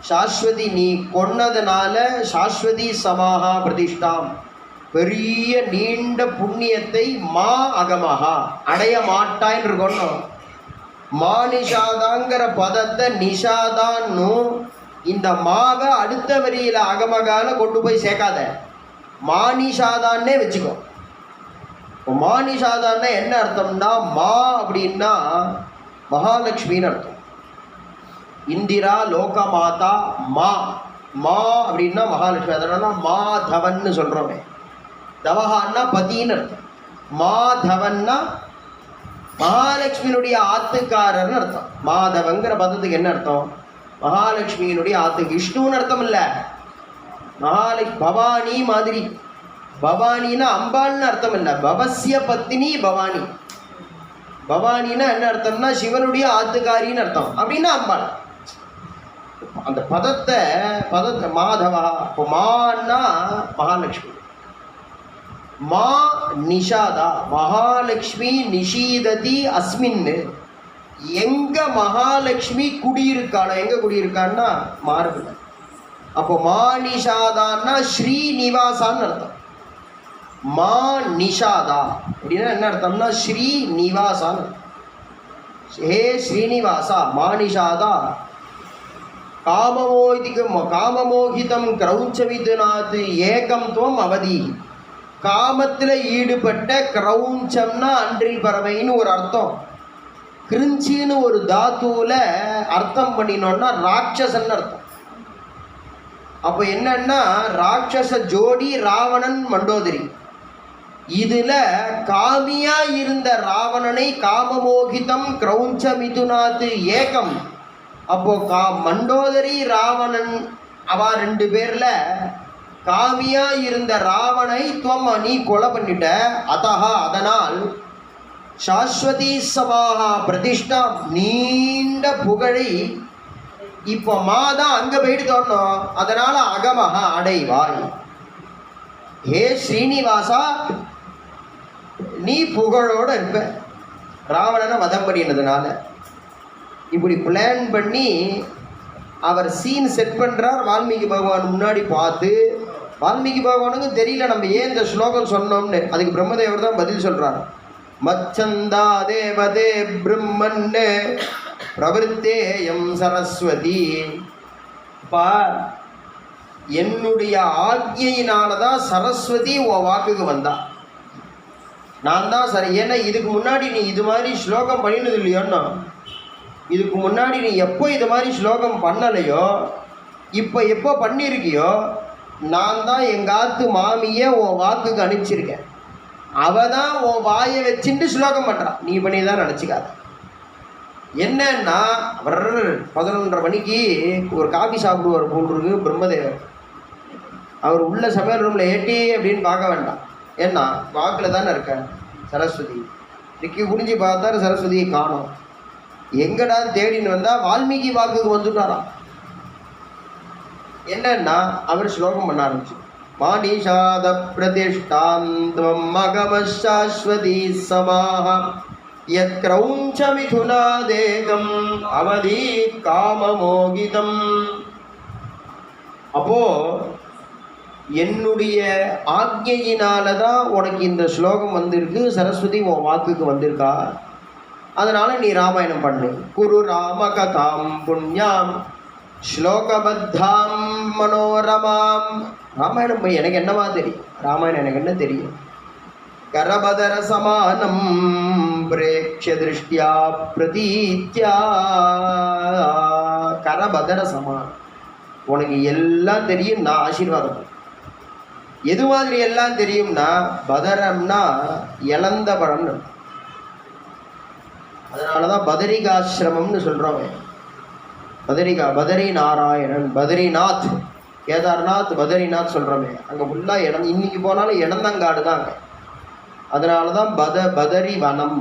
S1: சாஸ்வதி நீ கொன்னதுனால சாஸ்வதி சமாஹா பிரதிஷ்டாம், பெரிய நீண்ட புண்ணியத்தை மா அகமஹா அடைய மாட்டாயின்னு இருக்கணும். மாநிஷாதாங்கிற பதத்தை நிஷாதான்னு இந்த மாவை அடுத்த வரியில் அகமகால கொண்டு போய் சேர்க்காத, மாநிஷாதான்னே வச்சுக்கோ. மாநிஷாதான்னா என்ன அர்த்தம்னா, மா அப்படின்னா மகாலட்சுமின்னு அர்த்தம். இந்திரா லோக மாதா மா, மா அப்படின்னா மகாலட்சுமி. அதனால மாதவன்னு சொல்கிறோமே. தவஹான்னா பதின்னு அர்த்தம். மாதவன்னா மகாலட்சுமியினுடைய ஆத்துக்காரர்னு அர்த்தம். மாதவங்கிற பதத்துக்கு என்ன அர்த்தம்? மகாலட்சுமியினுடைய ஆத்து. விஷ்ணுன்னு அர்த்தம் இல்லை, பவானி மாதிரி. பவானின்னா அம்பாள்னு அர்த்தம் இல்லை, பவசிய பத்தினி பவானி. பவானின்னா என்ன அர்த்தம்னா சிவனுடைய ஆத்துக்காரின்னு அர்த்தம். அப்படின்னா அம்பாள். அந்த பதத்தை மாதவா, இப்போ மான்னா மகாலட்சுமி. மா நிஷாதா மகாலட்சுமி நிஷீததி அஸ்மின். எங்க மகாலட்சுமி குடியிருக்காளோ, எங்க குடியிருக்கான்னா மார்புல. அப்போ மா நிஷாதான்னா ஸ்ரீனிவாசான்னு அர்த்தம். மா நிஷாதா அப்படின்னா என்ன அர்த்தம்னா ஸ்ரீனிவாசான்னு. ஹே ஸ்ரீனிவாசா மா நிஷாதா காமமோகிதம் கிரௌஞ்சவிதுநாத் ஏகம் துவம் அவதி. காமத்தில் ஈடுபட்ட கிரௌஞ்சம்னா அன்றில் பறவைன்னு ஒரு அர்த்தம். கிருஞ்சின்னு ஒரு தாத்துவில் அர்த்தம் பண்ணினோன்னா ராட்சசன் அர்த்தம். அப்போ என்னன்னா ராட்சச ஜோடி ராவணன் மண்டோதரி. இதுல காமியா இருந்த ராவணனை காமமோகிதம் கிரௌஞ்ச மிதுனாத்து ஏகம். அப்போ மண்டோதரி ராவணன் அவ ரெண்டு பேர்ல காமியா இருந்த ராவணை துவம் நீ கொலை பண்ணிட்ட. அதஹா அதனால் சாஸ்வதி சமாஹா பிரதிஷ்டா நீண்ட புகழை இப்போ மாதா அங்க போயிட்டு தோணும். அதனால அகமஹா அடைவாய். ஹே ஸ்ரீனிவாசா நீ புகழோட இருப்ப ராவணனை வதம் பண்ணினதுனால. இப்படி பிளான் பண்ணி அவர் சீன் செட் பண்றார். வால்மீகி பகவான் முன்னாடி பார்த்து, வால்மீகி பகவானுக்கு தெரியல நம்ம ஏன் இந்த ஸ்லோகம் சொன்னோம்னு. அதுக்கு பிரம்மதேவர் தான் பதில் சொல்றார். மச்சந்தா தேவதே பிரம்மன்னு பிரவருத்தேயம் சரஸ்வதி. பா என்னுடைய ஆக்ஞையினாலதான் சரஸ்வதி உன் வாக்குக்கு வந்தா. நான் தான் சரி. ஏன்னா இதுக்கு முன்னாடி நீ இது மாதிரி ஸ்லோகம் பண்ணினது இல்லையோன்னா, இதுக்கு முன்னாடி நீ எப்போ இது மாதிரி ஸ்லோகம் பண்ணலையோ, இப்போ எப்போ பண்ணியிருக்கியோ, நான் தான் எங்காத்து மாமியை உன் வாக்குக்கு அனுப்பிச்சிருக்கேன். அவ தான் உன் வாயை வச்சுட்டு ஸ்லோகம் பண்ணுறான். நீ பண்ணி தான் நினச்சிக்காத. என்னன்னா அவர் 11:30 மணிக்கு ஒரு காஃபி சாப்பிடுவார் போன்றிருக்கு பிரம்மதேவர். அவர் உள்ள சமையல் ரூமில் ஏட்டி அப்படின்னு பார்க்க வேண்டாம். ஏன்னா வாக்கில் தானே இருக்க சரஸ்வதி. இன்னைக்கு குடிஞ்சு பார்த்தாரு சரஸ்வதியை காணோம். எங்கடா தேடின்னு வந்தால் வால்மீகி வாக்குக்கு வந்துட்டாராம். என்னன்னா அவர் ஸ்லோகம் பண்ண ஆரம்பிச்சு. மானிஷாத பிரதிஷ்டாந்தம் மகமசாஸ்வதி சமாஹ யத் கிரௌஞ்ச மிதுனாதேகம் அவதி காமமோகிதம். அப்போ என்னுடைய ஆக்ஞையினால தான் உனக்கு இந்த ஸ்லோகம் வந்திருக்கு. சரஸ்வதி உன் வாக்குக்கு வந்திருக்கா. அதனால நீ ராமாயணம் பண்ணு. குரு ராம கதாம் புண்ணியாம் ஸ்லோகபத்தாம் மனோரமாம். ராமாயணம் போய் எனக்கு என்னவா தெரியும்? ராமாயணம் எனக்கு என்ன தெரியும்? கரபதர சமானம் பிரேக்ஷ திருஷ்டியா பிரதீத்யா. கரபதர சமானம் உனக்கு எல்லாம் தெரியும். நான் ஆசீர்வாதம். எது மாதிரி எல்லாம் தெரியும்னா, பதரம்னா இழந்த பழம்னு. அதனாலதான் பதரிகாசிரமம்னு சொல்றோம். பதரி நாராயணன், பதரிநாத், கேதார்நாத், பதரிநாத் சொல்றோமே. அங்க ஃபுல்லா இன்னைக்கு போனாலும் இடந்தங்காடு தான் அங்க. அதனாலதான் பதரி வனம்,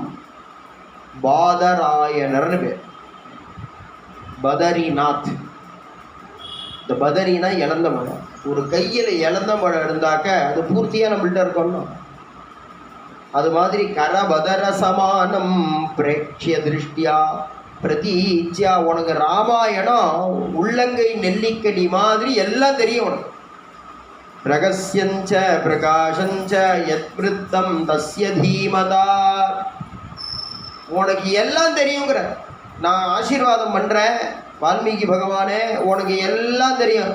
S1: பாதராயணர்னு பேர். பதரிநாத். இந்த பதரினா இழந்த மழை. ஒரு கையில் இழந்த மழை இருந்தாக்க அது பூர்த்தியாக நம்மள்கிட்ட இருக்கணும். அது மாதிரி கரபதர சமானம் பிரேக்ஷிய திருஷ்டியா பிரதீச்சியா. உனக்கு ராமாயணம் உள்ளங்கை நெல்லிக்கடி மாதிரி எல்லாம் தெரியும் உனக்கு. ரகசியஞ்ச பிரகாஷஞ்ச யத் விருத்தம் தஸ்ய தீமதா. உனக்கு எல்லாம் தெரியுங்கிற. நான் ஆசீர்வாதம் பண்ணுறேன் வால்மீகி பகவானே, உனக்கு எல்லாம் தெரியும்.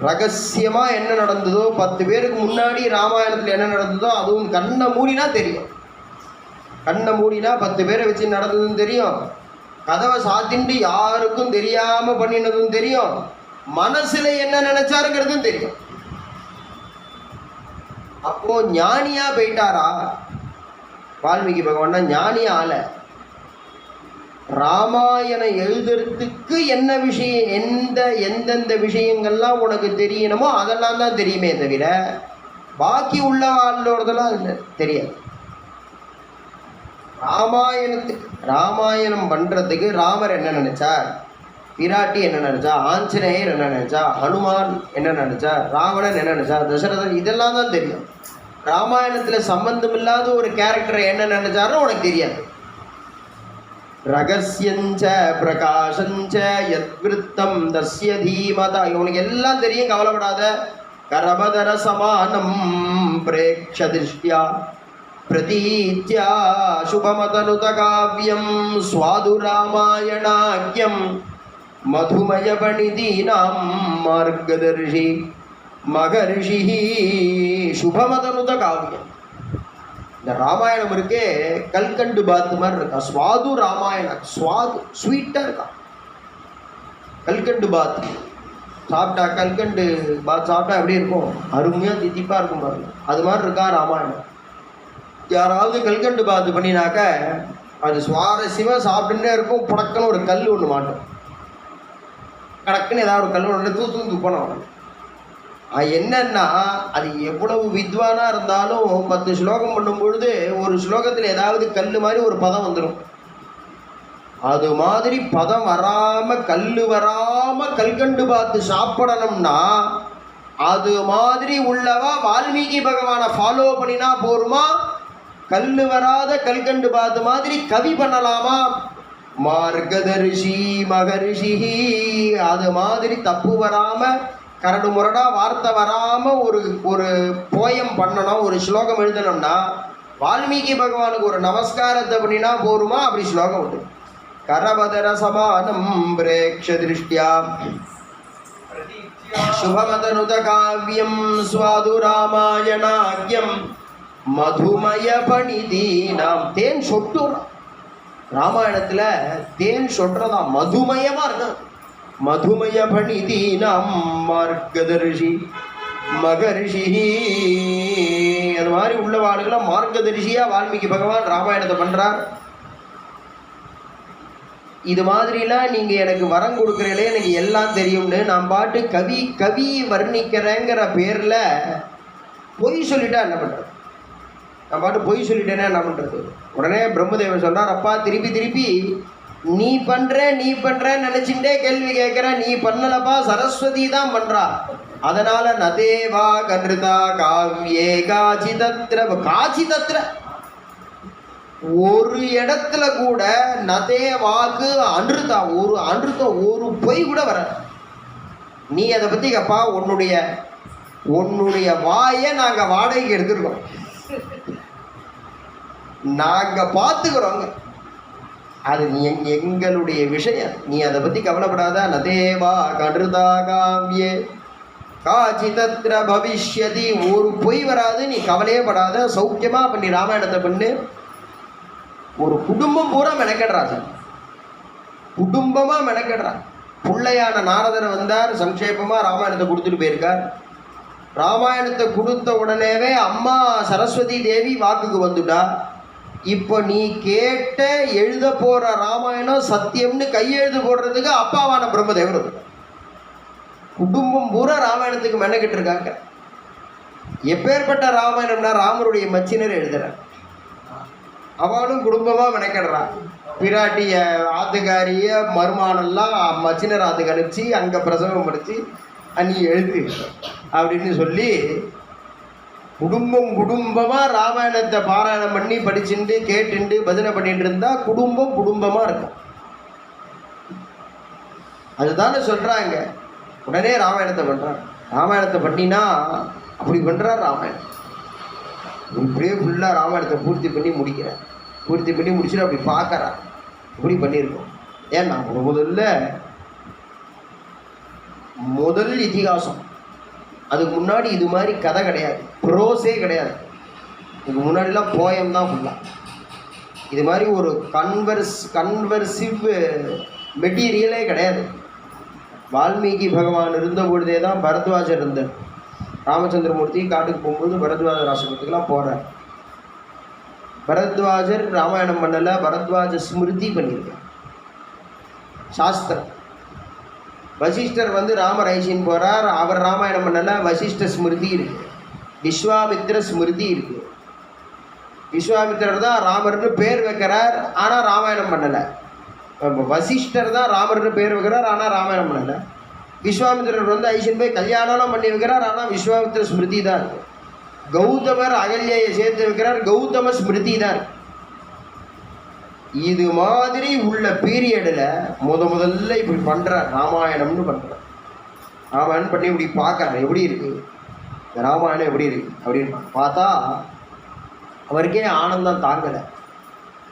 S1: ரகசியமாக என்ன நடந்ததோ, 10 பேருக்கு முன்னாடி ராமாயணத்தில் என்ன நடந்ததோ அதுவும் கண்ணை மூடினா தெரியும். கண்ணை மூடினா 10 பேரை வச்சு நடந்ததும் தெரியும். கதவை சாத்திண்டு யாருக்கும் தெரியாமல் பண்ணினதும் தெரியும். மனசில் என்ன நினைச்சாருங்கிறதும் தெரியும். அப்போ ஞானியா போயிட்டாரா வால்மீகி பகவான்? ஞானியா ஆல. ராமாயணம் எழுதுறதுக்கு என்ன விஷயம், எந்தெந்த விஷயங்கள்லாம் உனக்கு தெரியணுமோ அதெல்லாம் தான் தெரியுமே தவிர பாக்கி உள்ள வாழ்றதெல்லாம் தெரியாது. ராமாயணம் பண்றதுக்கு ராமர் என்ன நினைச்சார், பிராட்டி என்ன நினைச்சா, ஆஞ்சநேயர் என்ன நினைச்சா, ஹனுமான் என்ன நினைச்சா, ராவணன் என்ன நினைச்சா, தசரதன், இதெல்லாம் தான் தெரியும். ராமாயணத்தில் சம்பந்தம் இல்லாத ஒரு கேரக்டரை என்ன நினைச்சாரோ உனக்கு தெரியாது. ரகசியஞ்ச பிரகாசஞ்ச யத்விருத்தம் தஸ்ய தீமதா, உனக்கு எல்லாம் தெரியும், கவலைப்படாத. கரபதர சமானம் பிரேக்ஷ திருஷ்டியா பிரதீத்யா சுபமதனுத காவ்யம் ஸ்வாது ராமாயணாக்யம் மதுமய பணிதீனாம் மார்கதர்ஷி மகர்ஷி சுபமதனுத காவியம். இந்த ராமாயணம் இருக்கே கல்கண்டு பாத்து மாதிரி இருக்கா. ஸ்வாது ராமாயணம், ஸ்வாது ஸ்வீட்டாக இருக்கா. கல்கண்டு பாத் சாப்பிட்டா, கல்கண்டு பாத் சாப்பிட்டா எப்படி இருக்கும், அருமையாக தித்திப்பாக இருக்கும் பாருங்க. அது மாதிரி இருக்கா ராமாயணம். யாராவது கல்கண்டு பாத்து பண்ணினாக்க அது சுவாரஸ்யமாக சாப்பிட்டுன்னே இருக்கும். புடக்குன்னு ஒரு கல் ஒன்று மாட்டோம், கடக்குன்னு ஏதாவது ஒரு கல் ஒன்று தூத்து துப்பணும். என்னன்னா அது எவ்வளவு வித்வானாக இருந்தாலும் 10 ஸ்லோகம் பண்ணும் பொழுது ஒரு ஸ்லோகத்தில் ஏதாவது கல் மாதிரி ஒரு பதம் வந்துடும். அது மாதிரி பதம் வராமல் கல் வராமல் கல்கண்டு பார்த்து சாப்பிடணும்னா அது மாதிரி உள்ளவா வால்மீகி பகவானை ஃபாலோ பண்ணினா போருமா? கல் வராத கல்கண்டு பார்த்து மாதிரி கவி பண்ணலாமா? மார்கதர்ஷி மகர்ஷி அது மாதிரி தப்பு வராமல் கரடு முரடா வார்த்தை வராமல் ஒரு போயம் பண்ணணும், ஒரு ஸ்லோகம் எழுதணும்னா வால்மீகி பகவானுக்கு ஒரு நமஸ்காரத்தை பண்ணினா போருமா? அப்படி ஸ்லோகம் உண்டு. கரபதர சமானம் பிரேக்ஷ திருஷ்டியா சுபமதனுத காவியம் ஸ்வாது ராமாயணாக்யம் மதுமய பணிதீனாம். தேன் சொட்டும் ராமாயணத்தில், தேன் சொட்டுறதா, மதுமயமாக இருக்கும். மதுமய பணிதீனாம் மார்கதர்ஷி மகர்ஷி அது மாதிரி உள்ளவாளுகளாம் மார்கதர்ஷியாக வால்மீகி பகவான் ராமாயணத்தை பண்ணுறார். இது மாதிரிலாம் நீங்கள் எனக்கு வரம் கொடுக்குறீங்களே, எனக்கு எல்லாம் தெரியும்னு நான் பாட்டு கவி வர்ணிக்கிறேங்கிற பேரில் பொய் சொல்லிட்டா என்ன பண்ணுறது? நான் பாட்டு பொய் சொல்லிட்டேன்னா என்ன பண்ணுறது? உடனே பிரம்மதேவன் சொல்கிறார், அப்பா திருப்பி நீ பண்ணுறேன்னு நினச்சிட்டே கேள்வி கேட்குற, நீ பண்ணலப்பா, சரஸ்வதி தான் பண்ணுறா. அதனால் நதேவா கன்றுதா காவ்யே காச்சிதத்ர ஒரு இடத்துல கூட நதே வாக்கு அன்றுதா ஒரு பொய் கூட வர. நீ அதை பற்றி கேப்பா, உன்னுடைய வாயை நாங்கள் வாடகைக்கு எடுத்துருக்கோம், நாங்கள் பார்த்துக்கிறோங்க, அது நீ எங்களுடைய விஷயம், நீ அதை பற்றி கவலைப்படாத. நதேவா கன்றுதா காவ்யே காச்சிதத்ர பவிஷ்யதி ஒரு பொய் வராது, நீ கவலையே படாத, சௌக்கியமாக பண்ணி ராமாயணத்தை பண்ணு. ஒரு குடும்பம் பூரா மெனக்கெடுறா சார், குடும்பமாக மெனக்கெடுறா. பிள்ளையான நாரதர் வந்தார், சங்கேபமாக ராமாயணத்தை கொடுத்துட்டு போயிருக்கார். ராமாயணத்தை கொடுத்த உடனேவே அம்மா சரஸ்வதி தேவி வாக்குக்கு வந்துட்டா. இப்போ நீ கேட்ட எழுத போகிற ராமாயணம் சத்தியம்னு கையெழுத்து போடுறதுக்கு அப்பாவான பிரம்மதேவர். குடும்பம் பூரா ராமாயணத்துக்கு மெனக்கிட்டு இருக்காங்க. எப்பேற்பட்ட ராமாயணம்னா ராமருடைய மச்சினர் எழுதுறார், அவனும் குடும்பமாக மெனக்கிடுறான். பிராட்டிய ஆத்துக்காரிய மருமானெல்லாம் மச்சினர் ஆத்துக்கு அனுப்பிச்சு அங்கே பிரசவம் படித்து நீ எழுது அப்படின்னு சொல்லி குடும்பமாக ராமாயணத்தை பாராயணம் பண்ணி படிச்சுட்டு கேட்டுண்டு பஜனை பண்ணிட்டு இருந்தால் குடும்பமாக இருக்கும். அதுதானே சொல்கிறாங்க. உடனே ராமாயணத்தை பண்ணுறான். ராமாயணத்தை பண்ணினா அப்படி பண்ணுறார். ராமாயணம் இப்படியே ஃபுல்லாக ராமாயணத்தை பூர்த்தி பண்ணி முடிச்சுட்டு அப்படி பார்க்குறான். இப்படி பண்ணியிருக்கோம். ஏன்னா முதல் இதிகாசம். அதுக்கு முன்னாடி இது மாதிரி கதை கிடையாது, ப்ரோஸே கிடையாது. இதுக்கு முன்னாடிலாம் போயம் தான் ஃபுல்லாக. இது மாதிரி ஒரு கன்வர்சிவ் மெட்டீரியலே கிடையாது. வால்மீகி பகவான் இருந்த பொழுதே தான் பரத்வாஜர் இருந்தார். ராமச்சந்திரமூர்த்தி காட்டுக்கு போகும்போது பரத்வாஜர் ஆசிரமத்துக்கெலாம் போகிறார். பரத்வாஜர் ராமாயணம் பண்ணலை, பரத்வாஜ ஸ்மிருதி பண்ணியிருக்கார், சாஸ்திரம். வசிஷ்டர் வந்து ராமர் ஐசின்னு போகிறார், அவர் ராமாயணம் பண்ணலை, வசிஷ்ட ஸ்மிருதி இருக்குது, விஸ்வாமித்திர ஸ்மிருதி இருக்குது. விஸ்வாமித்திரர் தான் ராமர்னு பேர் வைக்கிறார், ஆனால் ராமாயணம் பண்ணலை. வசிஷ்டர் தான் ராமர்னு பேர் வைக்கிறார், ஆனால் ராமாயணம் பண்ணலை. விஸ்வாமித்திரர் வந்து ஐசின் போய் கல்யாணம்லாம் பண்ணி வைக்கிறார், ஆனால் விஸ்வாமித்திர ஸ்மிருதி தான் இருக்குது. கௌதமர் அகல்யை சேர்த்து வைக்கிறார். கௌதம ஸ்மிருதி தான். இது மாதிரி உள்ள பீரியடில் முதல்ல இப்படி பண்ணுறார். ராமாயணம்னு பண்ணுறார். ராமாயணம் பண்ணி இப்படி பார்க்குறார், எப்படி இருக்கு இந்த ராமாயணம், எப்படி இருக்கு அப்படின்னு பார்த்தா அவருக்கே ஆனந்தம் தாங்கலை.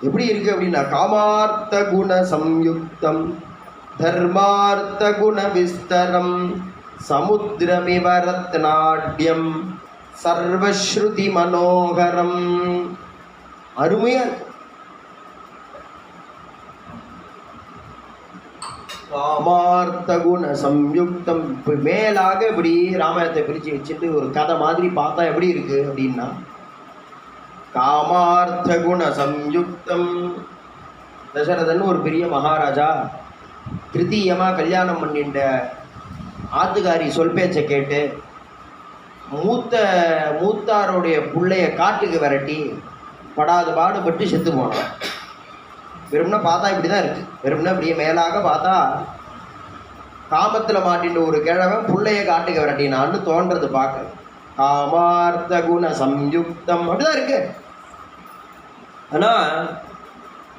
S1: எப்படி இருக்கு அப்படின்னா, காமார்த்த குண சம்யுக்தம் தர்மார்த்த குண விஸ்தரம் சமுத்திரமிவ ரத்நாட்யம் சர்வஸ்ருதி மனோகரம். அருமையா இருக்கு. காமார்த்த குண சம்யுக்தம். இப்போ மேலாக இப்படி ராமாயணத்தை பிரித்து வச்சுட்டு ஒரு கதை மாதிரி பார்த்தா எப்படி இருக்கு அப்படின்னா, காமார்த்த குண சம்யுக்தம். தசரதன் ஒரு பெரிய மகாராஜா, திருத்தீயமாக கல்யாணம் பண்ணிட்ட ஆத்துக்காரி சொல் பேச்சை கேட்டு மூத்தாருடைய பிள்ளைய காட்டுக்கு விரட்டி படாத பாடுபட்டு செத்து போனான். வெறும்னா பார்த்தா இப்படி தான் இருக்குது. வெறும்னா இப்படியே மேலாக பார்த்தா காமத்தில் மாட்டின்ற ஒரு கிழவன் பிள்ளைய காட்டுக்கு விரட்டினான்னு தோன்றது பார்க்க. காமார்த்த குண சம்யுக்தம் அப்படிதான் இருக்கு. ஆனால்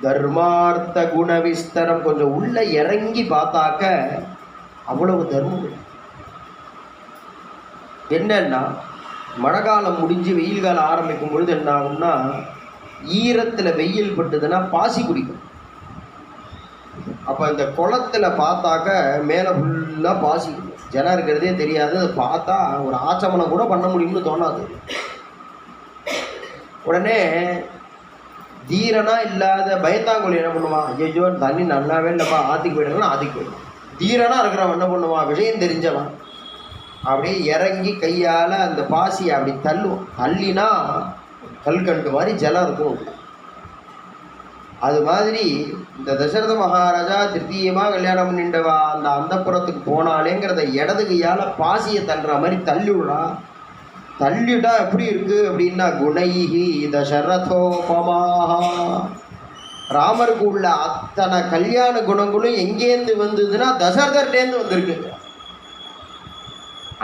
S1: தர்மார்த்த குண விஸ்தரம் கொஞ்சம் உள்ள இறங்கி பார்த்தாக்க அவ்வளவு தர்மம். என்னன்னா, மழை காலம் முடிஞ்சு வெயில் காலம் ஆரம்பிக்கும் பொழுது என்ன ஆகும்னா, ஈரத்தில் வெயில் பட்டுதுன்னா பாசி குடிக்கும். அப்போ இந்த குளத்தில் பார்த்தாக்க மேலே ஃபுல்லாக பாசி ஜனம் இருக்கிறதே தெரியாது. அதை பார்த்தா ஒரு ஆச்சமனம் கூட பண்ண முடியும்னு தோணாது. உடனே தீரனா இல்லாத பயத்தாங்கொழி என்ன பண்ணுவான், ஐயோ தண்ணி நல்லாவே இல்லைப்பா ஆற்றுக்கு போயிடுறா, ஆற்றுக்கு போயிடுவான். தீரனா இருக்கிறவன் என்ன பண்ணுவான், விஷயம் தெரிஞ்சவன் அப்படியே இறங்கி கையால் அந்த பாசியை அப்படி தள்ளுவான். தள்ளினா கல்கண்டு மாதிரி ஜலம் இருக்கும். அது மாதிரி இந்த தசரத மகாராஜா திருத்தீயமாக கல்யாணம் பண்ணிண்டவா அந்த அந்தப்புறத்துக்கு போனாலேங்கிறத இடது கையால் பாசியை தள்ளுற மாதிரி தள்ளிவிடா. தள்ளிட்டா எப்படி இருக்கு அப்படின்னா, குணைஹி தசரதோபமாக. ராமருக்கு உள்ள அத்தனை கல்யாண குணங்களும் எங்கேருந்து வந்ததுன்னா தசரதர்டேருந்து வந்திருக்கு.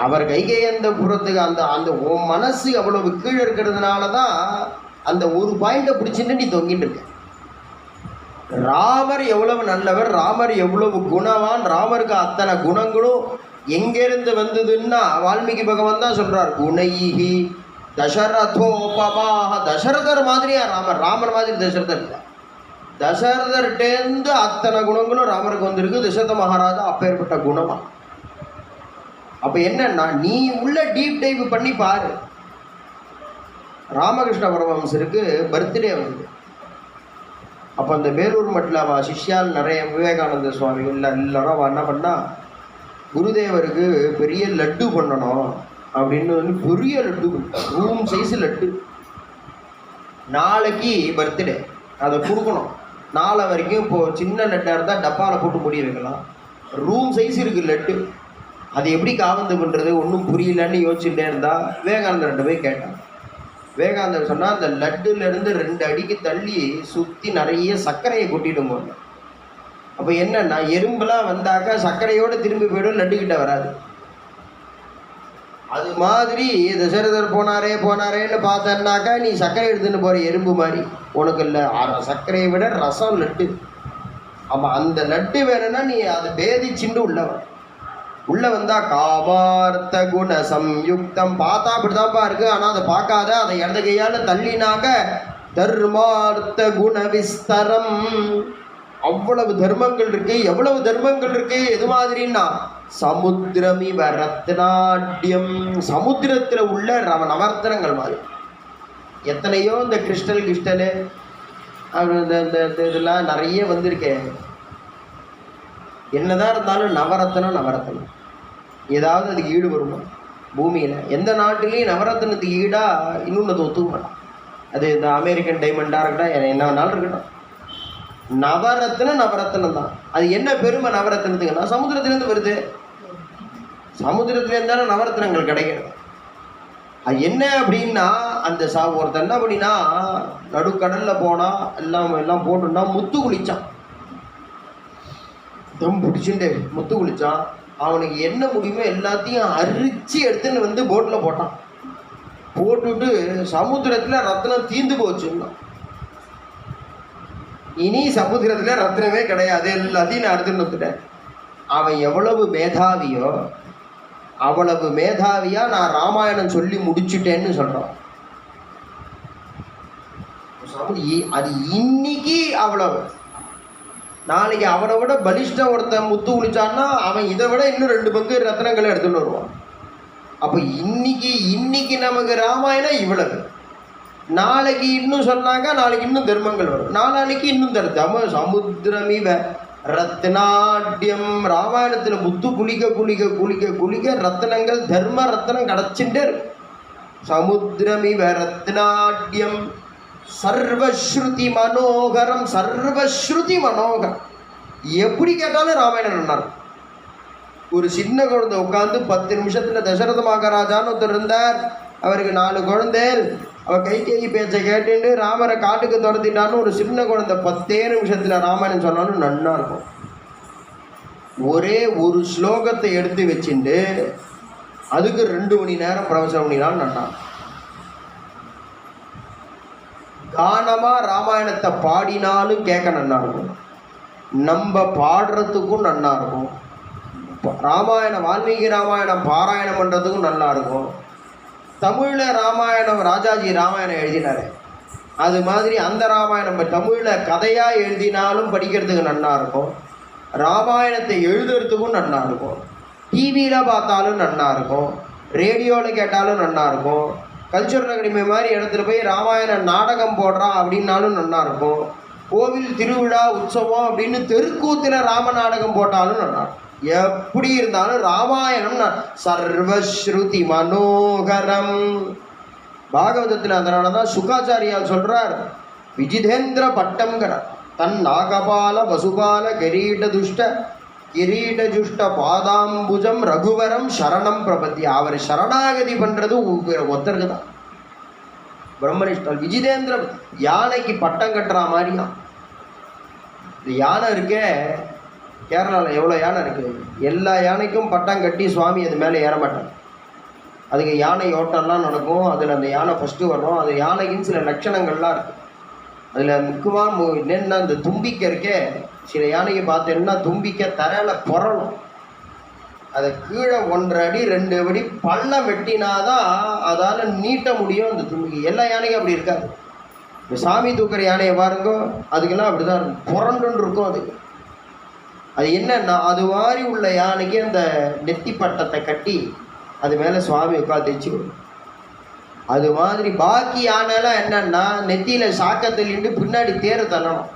S1: அவர் கைகேயந்த புறத்துக்கு அந்த அந்த மனசு அவ்வளவு கீழே இருக்கிறதுனால தான் அந்த ஒரு பாயிண்டை பிடிச்சிட்டு நீ தொங்கிட்டு இருக்க. ராமர் எவ்வளவு நல்லவர், ராமர் எவ்வளவு குணவான், ராமருக்கு அத்தனை குணங்களும் எங்கேருந்து வந்ததுன்னா வால்மீகி பகவான் தான் சொல்றார், குணைஹி தசரதோபமாக. தசரதர் மாதிரியா ராமர், ராமர் மாதிரி தசரதர் இல்லை. தசரதர்டேந்து அத்தனை குணங்களும் ராமருக்கு வந்திருக்கு. தசரத மகாராஜா அப்பேற்பட்ட குணமா. அப்போ என்னன்னா, நீ உள்ள டீப் டைவ் பண்ணி பாரு. ராமகிருஷ்ண பரமஹம்சருக்கு பர்த்டே வந்தது. அப்போ அந்த வேலூர் மட்டில் அவள் சிஷ்யால் நிறைய விவேகானந்த சுவாமிகள் எல்லாரும் அவள் என்ன பண்ணா, குருதேவருக்கு பெரிய லட்டு பண்ணணும் அப்படின்னு பெரிய லட்டு, ரூம் சைஸ் லட்டு. நாளைக்கு பர்த்டே, அதை கொடுக்கணும். நாளை வரைக்கும் இப்போது சின்ன லட்டாக இருந்தால் டப்பாவில் போட்டு முடி வைக்கலாம். ரூம் சைஸ் இருக்குது லட்டு. அது எப்படி காவந்து பண்ணுறது ஒன்றும் புரியலன்னு யோசிச்சுட்டே இருந்தால் விவேகானந்தர்கிட்ட போய் கேட்டான். விவேகானந்தர் சொன்னால், அந்த லட்டுலேருந்து 2 அடிக்கு தள்ளி சுற்றி நிறைய சர்க்கரையை கொட்டிடும் போது. அப்போ என்னன்னா, எறும்புலாம் வந்தாக்கா சர்க்கரையோடு திரும்பி போய்டும், லட்டுக்கிட்ட வராது. அது மாதிரி தசரதர் போனாரேன்னு பார்த்தேன்னாக்கா நீ சர்க்கரை எடுத்துன்னு போகிற எறும்பு மாதிரி. உனக்கு இல்லை சர்க்கரையை விட ரசம் லட்டு. அப்போ அந்த லட்டு வேணும்னா நீ அதை பேதிச்சுண்டு உள்ள வந்தா காமார்த்த குண சம்யுக்தம். பார்த்தா அப்படிதான்ப்பா இருக்கு, ஆனால் அதை பார்க்காத, அதை இடது கையால் தள்ளினாக்க தர்மார்த்த குண விஸ்தரம். அவ்வளவு தர்மங்கள் இருக்கு. எவ்வளவு தர்மங்கள் இருக்கு? எது மாதிரின்னா, சமுத்திரமிவ ரத்நாட்யம். சமுத்திரத்தில் உள்ள நவரத்னங்கள் மாதிரி. எத்தனையோ இந்த கிறிஸ்டலு இந்த இதெல்லாம் நிறைய வந்திருக்கேன். என்னதான் இருந்தாலும் நவரத்னம் ஏதாவது அதுக்கு ஈடு வருமா பூமியில்? எந்த நாட்டிலையும் நவரத்னத்துக்கு ஈடாக இன்னொன்று ஒத்துக்க மாட்டான். அது இந்த அமெரிக்கன் டைமண்டாக இருக்கட்டும், என்ன வேணாலும் இருக்கட்டும், நவரத்னம் தான். அது என்ன பெருமை நவரத்னத்துக்குன்னா, சமுத்திரத்துலேருந்து வருது. சமுத்திரத்துலேருந்து தானே நவரத்னங்கள் கிடைக்கிறது. அது என்ன அப்படின்னா, அந்த ஒருத்தர் என்ன அப்படின்னா, நடுக்கடலில் போனால் எல்லாம் போட்டுன்னா முத்து குளித்தான். தம் பிடிச்சுட்டு முத்து குளித்தான். அவனுக்கு என்ன முடியுமோ எல்லாத்தையும் அரிச்சு எடுத்துன்னு வந்து போட்டில் போட்டான். போட்டுட்டு சமுத்திரத்தில் ரத்னம் தீந்து போச்சுன்னா, இனி சமுத்திரத்தில் ரத்னமே கிடையாது, எல்லாத்தையும் நான் எடுத்துன்னு வந்துட்டேன். அவன் எவ்வளவு மேதாவியோ அவ்வளவு மேதாவியா நான் ராமாயணம் சொல்லி முடிச்சுட்டேன்னு சொல்றான். அது இன்னைக்கு அவ்வளவு, நாளைக்கு அவனை விட பலிஷ்டம் ஒருத்தன் முத்து குளிச்சான்னா அவன் இதை விட இன்னும் 2 பங்கு ரத்னங்களை எடுத்துன்னு வருவான். அப்போ இன்னைக்கு நமக்கு ராமாயணம் இவ்வளவு, நாளைக்கு இன்னும் சொன்னாங்க, நாளைக்கு இன்னும் தர்மங்கள் வரும், நாளானைக்கு இன்னும் தர்மம். சமுத்திரமிவ ரத்னாட்யம், ராமாயணத்தில் முத்து குளிக்க குளிக்க குளிக்க குளிக்க ரத்னங்கள் தர்ம ரத்னம் கிடச்சுட்டே இருக்கு. சமுத்திரமிவ ரத்னாட்யம் சர்வஸ்ருதி மனோகரம், சர்வஸ்ருதி மனோகரம். எப்படி கேட்டாலும் ராமாயணம் நல்லா இருக்கும். ஒரு சின்ன குழந்தை உட்காந்து 10 நிமிஷத்தில் தசரத மகாராஜான்னு ஒருத்தர் இருந்தார், அவருக்கு 4 குழந்தை, அவர் கைகேயி பேச்சை கேட்டுட்டு ராமரை காட்டுக்கு துரத்திட்டான்னு ஒரு சின்ன குழந்தை 10 நிமிஷத்தில் ராமாயணம் சொன்னாலும் நன்னா இருக்கும். ஒரே ஒரு ஸ்லோகத்தை எடுத்து வச்சுட்டு அதுக்கு 2 மணி நேரம் பிரவசனம் பண்ணினாலும் நன்னா. கானமாக ராமாயணத்தை பாடினாலும் கேட்க நல்லா இருக்கும், நம்ம பாடுறதுக்கும் நல்லா இருக்கும். ராமாயணம் வால்மீகி ராமாயணம் பாராயணம் பண்ணுறதுக்கும் நல்லா இருக்கும். தமிழில் ராமாயணம் ராஜாஜி ராமாயணம் எழுதினார், அது மாதிரி அந்த ராமாயணம் தமிழில் கதையாக எழுதினாலும் படிக்கிறதுக்கு நல்லா இருக்கும். ராமாயணத்தை எழுதுறதுக்கும் நல்லா இருக்கும். டிவியில் பார்த்தாலும் நல்லா இருக்கும், ரேடியோவில் கேட்டாலும் நல்லா இருக்கும். கல்ச்சுரல் அகாடமி மாதிரி இடத்துல போய் ராமாயண நாடகம் போடுறான் அப்படின்னாலும் நல்லா இருக்கும். கோவில் திருவிழா உற்சவம் அப்படின்னு தெருக்கூத்தில் ராம நாடகம் போட்டாலும் நல்லா இருக்கும். எப்படி இருந்தாலும் ராமாயணம் சர்வஸ்ருதி மனோகரம். பாகவதத்தில் அதனால தான் சுகாச்சாரியால் சொல்றார், விஜிதேந்திர பட்டம்ங்கிறார். தன் நாகபால வசுபால கிரீட ஜுஷ்ட பாதாம்புஜம் ரகுவரம் சரணம் பிரபத்தி. அவர் சரணாகதி பண்றது ஒருத்தருக்கு தான், பிரம்மனிஷ்டால். விஜிதேந்திர யானைக்கு பட்டம் கட்டுற மாதிரியா. இந்த யானை இருக்கே, கேரளாவில் எவ்வளோ யானை இருக்குது, எல்லா யானைக்கும் பட்டம் கட்டி சுவாமி அது மேலே ஏற மாட்டாங்க. அதுக்கு யானை ஓட்டம்லாம் நடக்கும், அதில் அந்த யானை ஃபஸ்ட்டு வரும். அது யானைக்குன்னு சில லட்சணங்கள்லாம் இருக்குது. அதில் முக்கியமாக என்னென்னா இந்த தும்பிக்கை இருக்கே, சில யானைக்கு பார்த்தீங்கன்னா தும்பிக்கை தரையில் புரளும். அதை கீழே 1.5 அடி 2 அடி பள்ளம் வெட்டினாதான் அதால் நீட்ட முடியும் அந்த தும்பிக்கை. எல்லா யானைக்கும் அப்படி இருக்காது. இந்த சாமி தூக்குற யானையை பாருங்க, அதுக்கெல்லாம் அப்படி தான் இருக்கும், புரண்டுன்னு இருக்கும். அது என்னன்னா, அது மாதிரி உள்ள யானைக்கு அந்த நெத்தி பட்டத்தை கட்டி அது மேலே சுவாமி உட்காந்து தைச்சிக்கணும். அது மாதிரி பாக்கி யானைலாம் என்னன்னா, நெத்தியில் சாக்கத்திலிட்டு பின்னாடி தேர தள்ளணும்,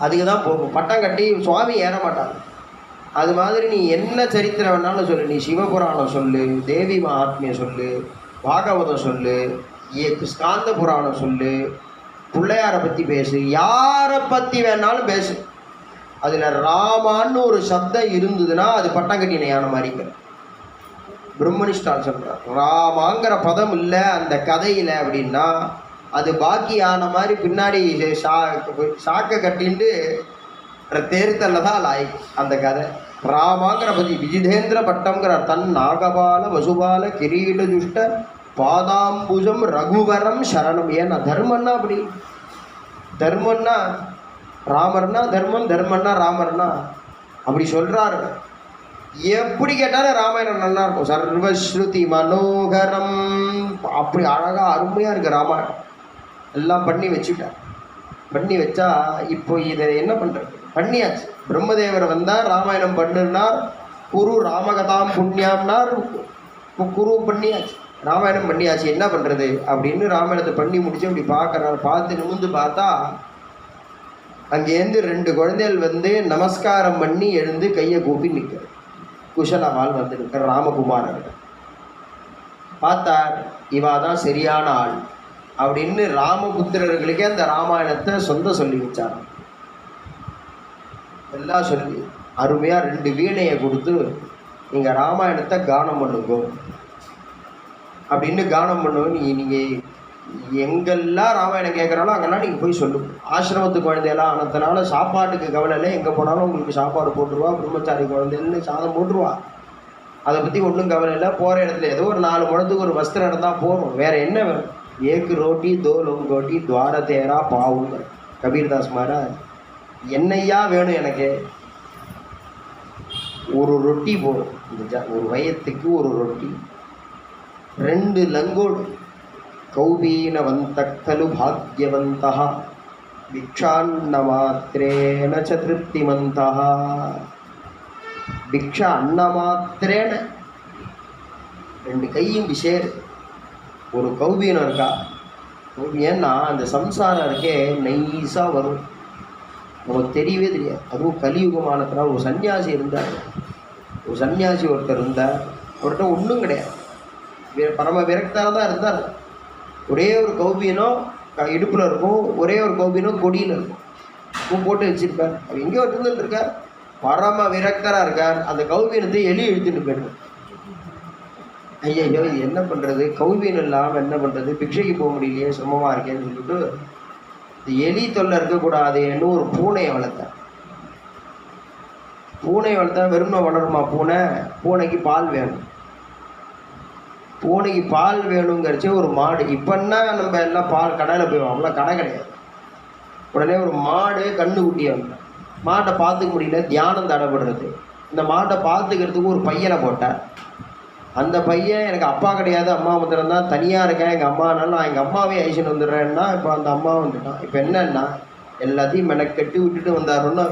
S1: அதுக்கு தான் போகும். பட்டம் கட்டி சுவாமி ஏற மாட்டாங்க. அது மாதிரி நீ என்ன சரித்திரம் வேணாலும் சொல்லு, நீ சிவபுராணம் சொல்லு, தேவி மகாத்மியம் சொல்லு, பாகவதம் சொல்லு, ஸ்காந்த புராணம் சொல்லு, பிள்ளையாரை பற்றி பேசு, யாரை பற்றி வேணாலும் பேசு. அதில் ராமான்னு ஒரு சப்தம் இருந்ததுன்னா அது பட்டம் கட்டின யானை மாதிரிங்க. பிரம்மனிஷ்டால் சொல்கிறார், ராமாங்கிற பதம் இல்லை அந்த கதையில் அப்படின்னா அது பாக்கி யானை மாதிரி பின்னாடி சாக்கை கட்டின்ட்டு தேர்தலில் தான் லாய்க்கு அந்த கதை. ராமாங்கிற பதி விஜிதேந்திர பட்டம்ங்கிறார். தன் நாகபால வசுபால கிரீட ஜுஷ்ட பாதாம்புஜம் ரகுவரம் சரணம். ஏன்னா தர்மன்னா அப்படி, தர்மன்னா ராமர்னா தர்மம், தர்மன்னா ராமர்னா அப்படி சொல்கிறாரு. எப்படி கேட்டாலும் ராமாயணம் நல்லா இருக்கும். சர்வஸ்ருதி மனோகரம், அப்படி அழகாக அருமையாக இருக்குது ராமாயணம். எல்லாம் பண்ணி வச்சுட்டேன். பண்ணி வச்சா இப்போ இதை என்ன பண்ணுறது, பண்ணியாச்சு. பிரம்மதேவர் வந்தார், ராமாயணம் பண்ணுனார், குரு ராமகதாம் புண்ணியாம்னார், குரு பண்ணியாச்சு, ராமாயணம் பண்ணியாச்சு. என்ன பண்ணுறது அப்படின்னு ராமாயணத்தை பண்ணி முடிச்சு அப்படி பார்க்குறாரு. பார்த்து நிமிந்து பார்த்தா அங்கேருந்து 2 குழந்தைகள் வந்து நமஸ்காரம் பண்ணி எழுந்து கையை கூப்பி நிற்கிற குஷலவால் வந்து நிற்கிற ராமகுமாரர். பார்த்தார், இவா தான் சரியான ஆள் அப்படின்னு ராமபுத்திரர்களுக்கே அந்த ராமாயணத்தை சொல்லி வச்சார். எல்லாம் சொல்லி அருமையாக 2 வீணையை கொடுத்து நீங்கள் ராமாயணத்தை கானம் பண்ணுங்க அப்படின்னு கானம் பண்ணுவோம். நீங்கள் எங்கெல்லாம் ராமாயணம் கேட்குறாலும் அங்கெல்லாம் நீங்கள் போய் சொல்லுங்க. ஆசிரமத்து குழந்தையெல்லாம் ஆனதுனால சாப்பாட்டுக்கு கவலை இல்லை, எங்கே போனாலும் உங்களுக்கு சாப்பாடு போட்டுருவா, பிரம்மச்சாரி குழந்தைன்னு சாதம் போட்டுருவா. அதை பற்றி ஒன்றும் கவலை இல்லை. போகிற இடத்துல ஏதோ ஒரு 4 முழத்துக்கு ஒரு வஸ்திரம் இருந்தால் போகிறோம். வேறு என்ன வேணும்? ஏக்கு ரோட்டி தோ லோங்கோட்டி துவார தேரா பாவுங்க கபீர்தாஸ் மகாராஜ். என்னையா வேணும் எனக்கு? ஒரு ரொட்டி போடும். ஒரு வயத்துக்கு ஒரு ரொட்டி, 2 லங்கோடு. கௌபீனவந்தக்கலு பாக்யவந்தா பிக்ஷான்ன மாத்திரேன ச திருப்திமந்தா. பிக்ஷா அன்ன மாத்திரேன, 2 கையும் விசேர். ஒரு கௌபீனம் இருக்கா? ஏன்னா அந்த சம்சாரம் இருக்கே நைஸாக வரும், நமக்கு தெரியவே தெரியாது. அதுவும் கலியுகமானதுனா ஒரு சன்னியாசி இருந்தார். ஒரு சன்னியாசி ஒருத்தர் இருந்தார். அவர்கிட்ட ஒன்றும் கிடையாது, பரம விரக்தாக தான் இருந்தார். ஒரே ஒரு கௌபீனம் இடுப்பில் இருக்கும், ஒரே ஒரு கௌபீனம் கொடியில் இருக்கும், போட்டு வச்சுருப்பார். அவர் எங்கேயோ இருந்துட்டு இருக்கார், பரம விரக்தராக இருக்கார். அந்த கௌபீனத்தை எலி இழுத்துட்டு போயிடுவார். ஐயோ இது என்ன பண்ணுறது, கௌபீனம் இல்லாமல் என்ன பண்ணுறது, பிக்ஷைக்கு போக முடியலையே, சிரமமாக இருக்கேன்னு சொல்லிட்டு இந்த எலி தொல்லை இருக்கக்கூடாதுன்னு ஒரு பூனையை வளர்த்தேன். பூனை வளர்த்தா வெறும்னா வளருமா பூனை? பூனைக்கு பால் வேணும். பூனைக்கு பால் வேணுங்கிறச்சே ஒரு மாடு. இப்போன்னா நம்ம எல்லாம் பால் கடையில் போய் வாங்கலாம், கடை கிடையாது. உடனே ஒரு மாடு கண்ணு குட்டியை வந்தேன். மாட்டை பார்த்துக்க முடியல, தியானம் தடைபடுறது. இந்த மாட்டை பார்த்துக்கிறதுக்கு ஒரு பையனை போட்டேன். அந்த பையன் எனக்கு அப்பா கிடையாது, அம்மா வந்துடும் தான், தனியாக இருக்கேன். எங்கள் அம்மானாலும் நான் எங்கள் அம்மாவே ஐசன் வந்துடுறேன்னா இப்போ அந்த அம்மா வந்துட்டான். இப்போ என்னன்னா எல்லாத்தையும் மெனக்கெட்டு விட்டுட்டு வந்தாருன்னா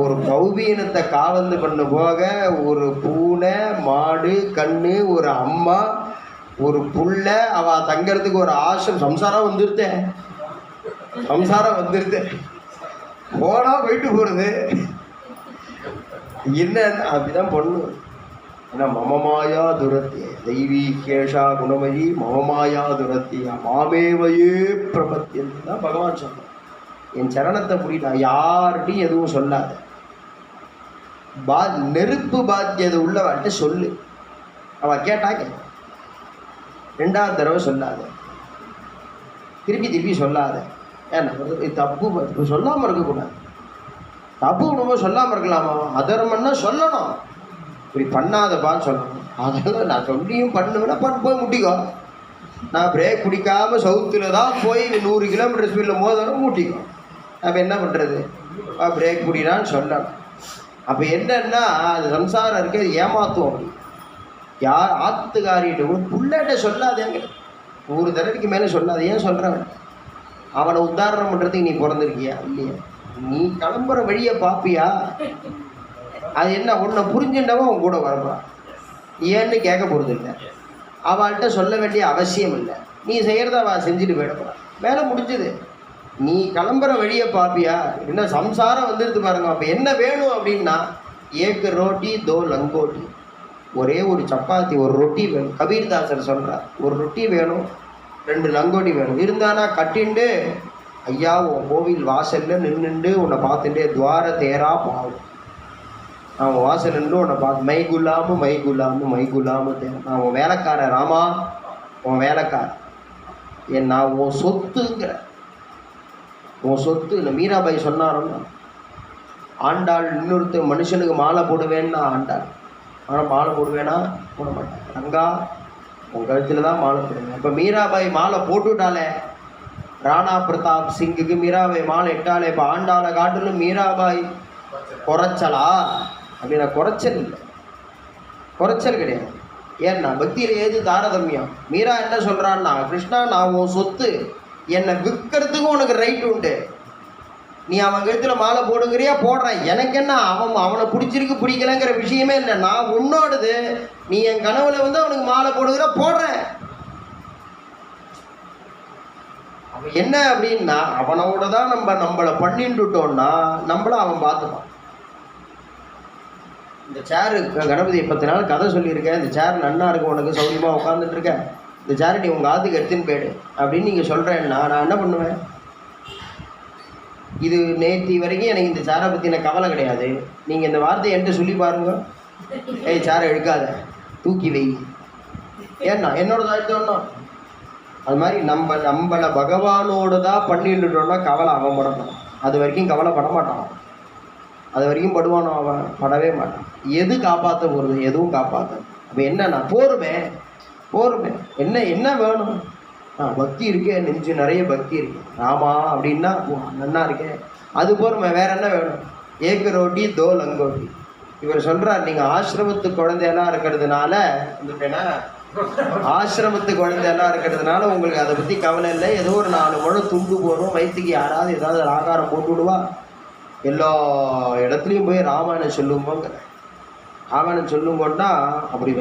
S1: ஒரு கௌபீனத்தை காவந்து பண்ண போக ஒரு பூனை, மாடு, கண்ணு, ஒரு அம்மா, ஒரு புள்ள, அவள் தங்கிறதுக்கு ஒரு ஆசம். சம்சாரம் வந்துருத்தேன், சம்சாரம் வந்துருத்தேன், போனா போயிட்டு போகிறது என்ன அப்படிதான் பொண்ணு. ஏன்னா மமமாயா துரத்திய தெய்வீ கேஷா குணமயி மமமாயா துரத்தியா மாமேவையே பிரபத்தியன்னு தான் பகவான் சொல்றான். என் சரணத்தை புரியல, யார்கிட்டையும் எதுவும் சொல்லாத. நெருப்பு பாத்தியது உள்ளவன்ட்டு சொல்லு. அவள் கேட்டா கேட்க, 2வது தடவை சொல்லாத, திருப்பி சொல்லாத. ஏன்னா தப்பு சொல்லாமல் இருக்கக்கூடாது. தப்பு ஒன்றும் சொல்லாமல் இருக்கலாமா? அதர்மன்னா சொல்லணும். இப்படி பண்ணாதப்பான்னு சொல்லணும். அதெல்லாம் நான் சொல்லியும் பண்ணுவேன்னா போய் முட்டிக்கோ. நான் பிரேக் பிடிக்காமல் சவுத்தில் தான் போய் 100 கிலோமீட்டர் ஸ்பீடில் மோதணும், முட்டிக்கோ. அப்போ என்ன பண்ணுறது? பிரேக் பிடினான்னு சொல்லணும். அப்போ என்னன்னா அது சம்சாரம் இருக்கிறது ஏமாத்துவோம். யார் ஆத்துக்காரிகிட்ட கூட புள்ளகிட்ட சொல்லாதேங்க, 100 தடவைக்கு மேலே சொல்லாது. ஏன் சொல்கிறேன்? அவனை உதாரணம் பண்ணுறதுக்கு நீ பிறந்திருக்கியா இல்லையா? நீ கிளம்புற வழியை பார்ப்பியா? அது என்ன உன்னை புரிஞ்சுட்டவன் அவன் கூட வரப்பான், ஏன்னு கேட்க போகிறது இல்லை. அவள்கிட்ட சொல்ல வேண்டிய அவசியம் இல்லை. நீ செய்கிறத அவள் செஞ்சுட்டு போயிடப்போறான், வேலை முடிஞ்சது. நீ கிளம்புற வழியை பார்ப்பியா? என்ன சம்சாரம் வந்துடுது பாருங்க. அப்போ என்ன வேணும் அப்படின்னா ஏக்கு ரோட்டி தோ லங்கோட்டி, ஒரே ஒரு சப்பாத்தி, ஒரு ரொட்டி வேணும். கபீர்தாசர் சொல்கிறார், ஒரு ரொட்டி வேணும், 2 லங்கோட்டி வேணும். இருந்தானா கட்டிண்டு ஐயா உன் கோவில் வாசலில் நின்றுண்டு உன்னை பார்த்துட்டே துவார தேரா பாவம். அவன் வாசல் நின்று உன்னை பார்த்து மை குலாமு தேவை. நான் உன் வேலைக்காரன் ராமா, உன் வேலைக்காரன். நான் உன் சொத்துங்கிற, உன் சொத்து. இல்லை மீராபாய் சொன்னாரோன்னா ஆண்டாள் இன்னொருத்தர் மனுஷனுக்கு மாலை போடுவேன்னா ஆண்டாள், ஆனால் மாலை போடுவேனா போட மாட்டேன். ரங்கா உன் கழுத்தில் தான் மாலை போடுவேன். இப்போ மீராபாய் மாலை போட்டுவிட்டாலே, ராணா பிரதாப் சிங்குக்கு மீராபாய் மாலை இட்டாலே, இப்போ ஆண்டாளை காட்டிலும் மீராபாய் குறைச்சலா அப்படின்னா? குறைச்சல் இல்லை, குறைச்சல் கிடையாது. ஏன்னா பக்தியில் ஏது தாரதமியம்? மீரா என்ன சொல்கிறான்னா, கிருஷ்ணா நான் உன் சொத்து, என்னை விற்கிறதுக்கும் உனக்கு ரைட் உண்டு. நீ அவன் கழுத்தில் மாலை போடுங்கிறியா? போடுறேன். எனக்கு என்ன, அவனை பிடிச்சிருக்கு பிடிக்கலங்கிற விஷயமே இல்லை. நான் உன்னோடது. நீ என் கனவுல வந்து அவனுக்கு மாலை போடுகிற, போடுறேன். அவன் என்ன அப்படின்னா அவனோட தான் நம்மளை பண்ணிட்டுட்டோம்னா நம்மள அவன் பார்த்துப்பான். இந்த சேரு கணபதியை 10 நாள் கதை சொல்லியிருக்கேன், இந்த சேர் நன்னா இருக்கும், உனக்கு சௌரியமாக உட்காந்துட்டு இருக்கேன், இந்த சேரை நீ உங்கள் ஆத்துக்கு எடுத்துன்னு போயிடு அப்படின்னு நீங்கள் சொல்கிறேன்னா நான் என்ன பண்ணுவேன்? இது நேற்று வரைக்கும் எனக்கு இந்த சேரை பற்றின கவலை கிடையாது. நீங்கள் இந்த வார்த்தையை என்கிட்ட சொல்லி பாருங்க, ஏய் சேரை எடுக்காத, தூக்கி வை. ஏன்னா என்னோட தான் எடுத்தோன்னா அது மாதிரி நம்மளை பகவானோடு தான் பண்ணிட்டுட்டோம்னா கவலை அவன் படப்படும். அது வரைக்கும் கவலைப்பட மாட்டான். அது வரைக்கும் படுவானோ அவன்? படவே மாட்டான். எது காப்பாற்ற போகிறது? எதுவும் காப்பாற்ற. அப்போ என்னன்னா போருமே என்ன வேணும்? பக்தி இருக்கேன், நெஞ்சு நிறைய பக்தி இருக்கு, ராமா அப்படின்னா நன்னா இருக்கேன், அது போருமே. வேற என்ன வேணும்? ஏக்கு ரோட்டி தோ லங்கோட்டி. இவர் சொல்றார், நீங்க ஆசிரமத்து குழந்தையெல்லாம் இருக்கிறதுனால வந்துட்டேன்னா, ஆசிரமத்து குழந்தையெல்லாம் இருக்கிறதுனால உங்களுக்கு அதை பற்றி கவலை இல்லை. ஏதோ ஒரு 4 முழம் துண்டு போடுறோம், வயிற்றுக்கு யாராவது ஏதாவது ஆகாரம் போட்டு விடுவா, எல்லா இடத்துலையும் போய் ராமாயணம் சொல்லுவோங்கிற. ராமாயணம் சொல்லும்போன்னா அப்படி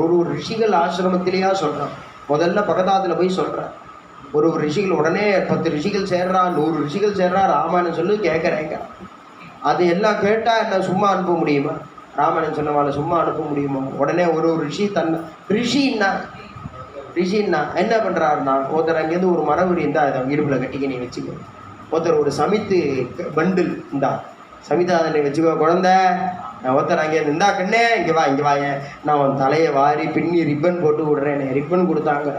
S1: ஒரு ரிஷிகள் ஆசிரமத்திலேயா சொல்கிறான். முதல்ல பகதாத்தில் போய் சொல்கிறேன், ஒரு ரிஷிகள் உடனே 10 ரிஷிகள் சேர்றா, 100 ரிஷிகள் சேர்றா, ராமாயணம் சொல்லு கேட்குறேங்க. அது எல்லாம் கேட்டால் என்ன சும்மா அனுப்ப முடியுமா? ராமாயணம் சொன்னவாளை சும்மா அனுப்ப முடியுமா? உடனே ஒரு ரிஷி ரிஷின்னா என்ன பண்ணுறாருன்னா, ஒருத்தர் அங்கேருந்து ஒரு மரவரி இருந்தால் அதை இடுப்பில் கட்டிக்க நீ வச்சுக்கோ. ஒருத்தர் ஒரு சமித்து பண்டில் இந்தா சமிதாதனை வச்சுக்கோ குழந்தை. ஒருத்தர் அங்கேருந்து இந்தா கண்ணே இங்கே வா நான் உன் தலையை வாரி பின்னி ரிப்பன் போட்டு விடுறேன். ரிப்பன் கொடுத்தாங்க.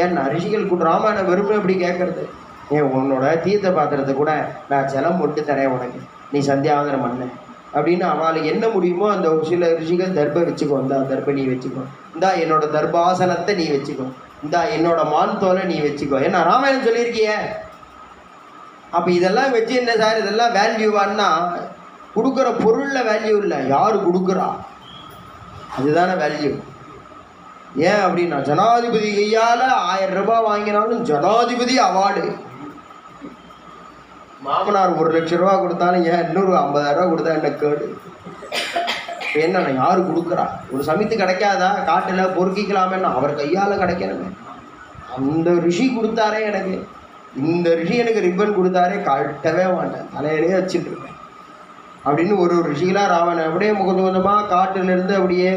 S1: ஏன்னா ரிஷிகள் கூட ராமாயணம் வெறுமை எப்படி கேட்கறது? உன்னோட தீர்த்த பாத்திரத்தை கூட நான் ஜலம் போட்டு தரேன் உனக்கு, நீ சந்தியாவதனம் பண்ண அப்படின்னு அவளுக்கு என்ன முடியுமோ அந்த சில ரிஷிகள் தர்பை வச்சுக்கோ, இந்தா தர்பை நீ வச்சுக்கோ, இந்தா என்னோட தர்பாசனத்தை நீ வச்சுக்கோ, இந்தா என்னோட மான் தோலை நீ வச்சுக்கோ. ஏன்னா ராமாயணம் சொல்லியிருக்கிய. அப்போ இதெல்லாம் வச்சு என்ன சார் இதெல்லாம் வேல்யூவான்னா, கொடுக்குற பொருளில் வேல்யூ இல்லை, யார் கொடுக்குறா அதுதானே வேல்யூ. ஏன் அப்படின்னா, ஜனாதிபதி கையால் 1000 ரூபாய் வாங்கினாலும் ஜனாதிபதி அவார்டு, மாமனார் 1 லட்சம் ரூபா கொடுத்தாலும் ஏன் இன்னொரு 50,000 ரூபா கொடுத்தா என்ன கேடு? என்னண்ணா யாரு கொடுக்குறா? ஒரு சமித்து கிடைக்காதா? காட்டில் பொறுக்கிக்கலாமேன்னா அவர் கையால் கிடைக்கணுமே. அந்த ரிஷி கொடுத்தாரே எனக்கு, இந்த ரிஷி எனக்கு ரிப்பன் கொடுத்தாரே, கட்டவே மாட்டேன், தலையிலே வச்சுட்டு இருக்கேன் அப்படின்னு ஒரு ரிஷிகளாக ராவணன் அப்படியே கொஞ்சமாக காட்டிலேருந்து அப்படியே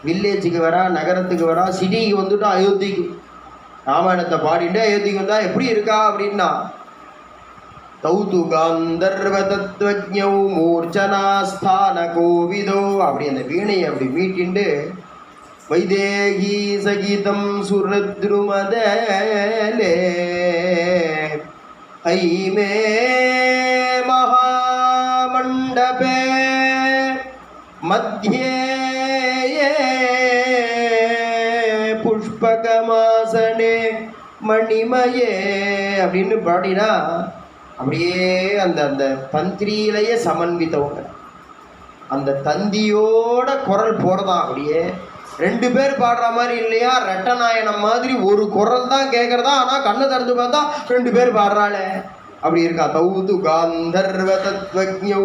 S1: வில்லேஜுக்கு வரா, நகரத்துக்கு வரா, சிட்டிக்கு வந்துட்டு அயோத்திக்கு ராமாயணத்தை பாடிட்டு அயோத்திக்கு வந்தால் எப்படி இருக்கா அப்படின்னா, தௌது காந்தர்வ தத்வஜ்ஞௌ மூர்ச்சனாஸ்தான கோவிதோ அப்படி அந்த வீணையை அப்படி மீட்டிண்டு வைதேகி சகிதம் சுரத்ருமதலே ஐமே மகாமண்டபே மத்தியே புஷ்பகமாசனே மணிமயே அப்படின்னு பாடினா அப்படியே அந்த தந்திரியிலேயே சமன்வித்தவங்க அந்த தந்தியோட குரல் போகிறதான். அப்படியே 2 பேர் பாடுற மாதிரி இல்லையா, ரெட்டநாயனம் மாதிரி ஒரு குரல் தான் கேட்குறதா, ஆனால் கண்ணை திறந்து பார்த்தா 2 பேர் பாடுறாளே அப்படி இருக்கா. தௌது காந்தர்வ தத்வஜ்ஞௌ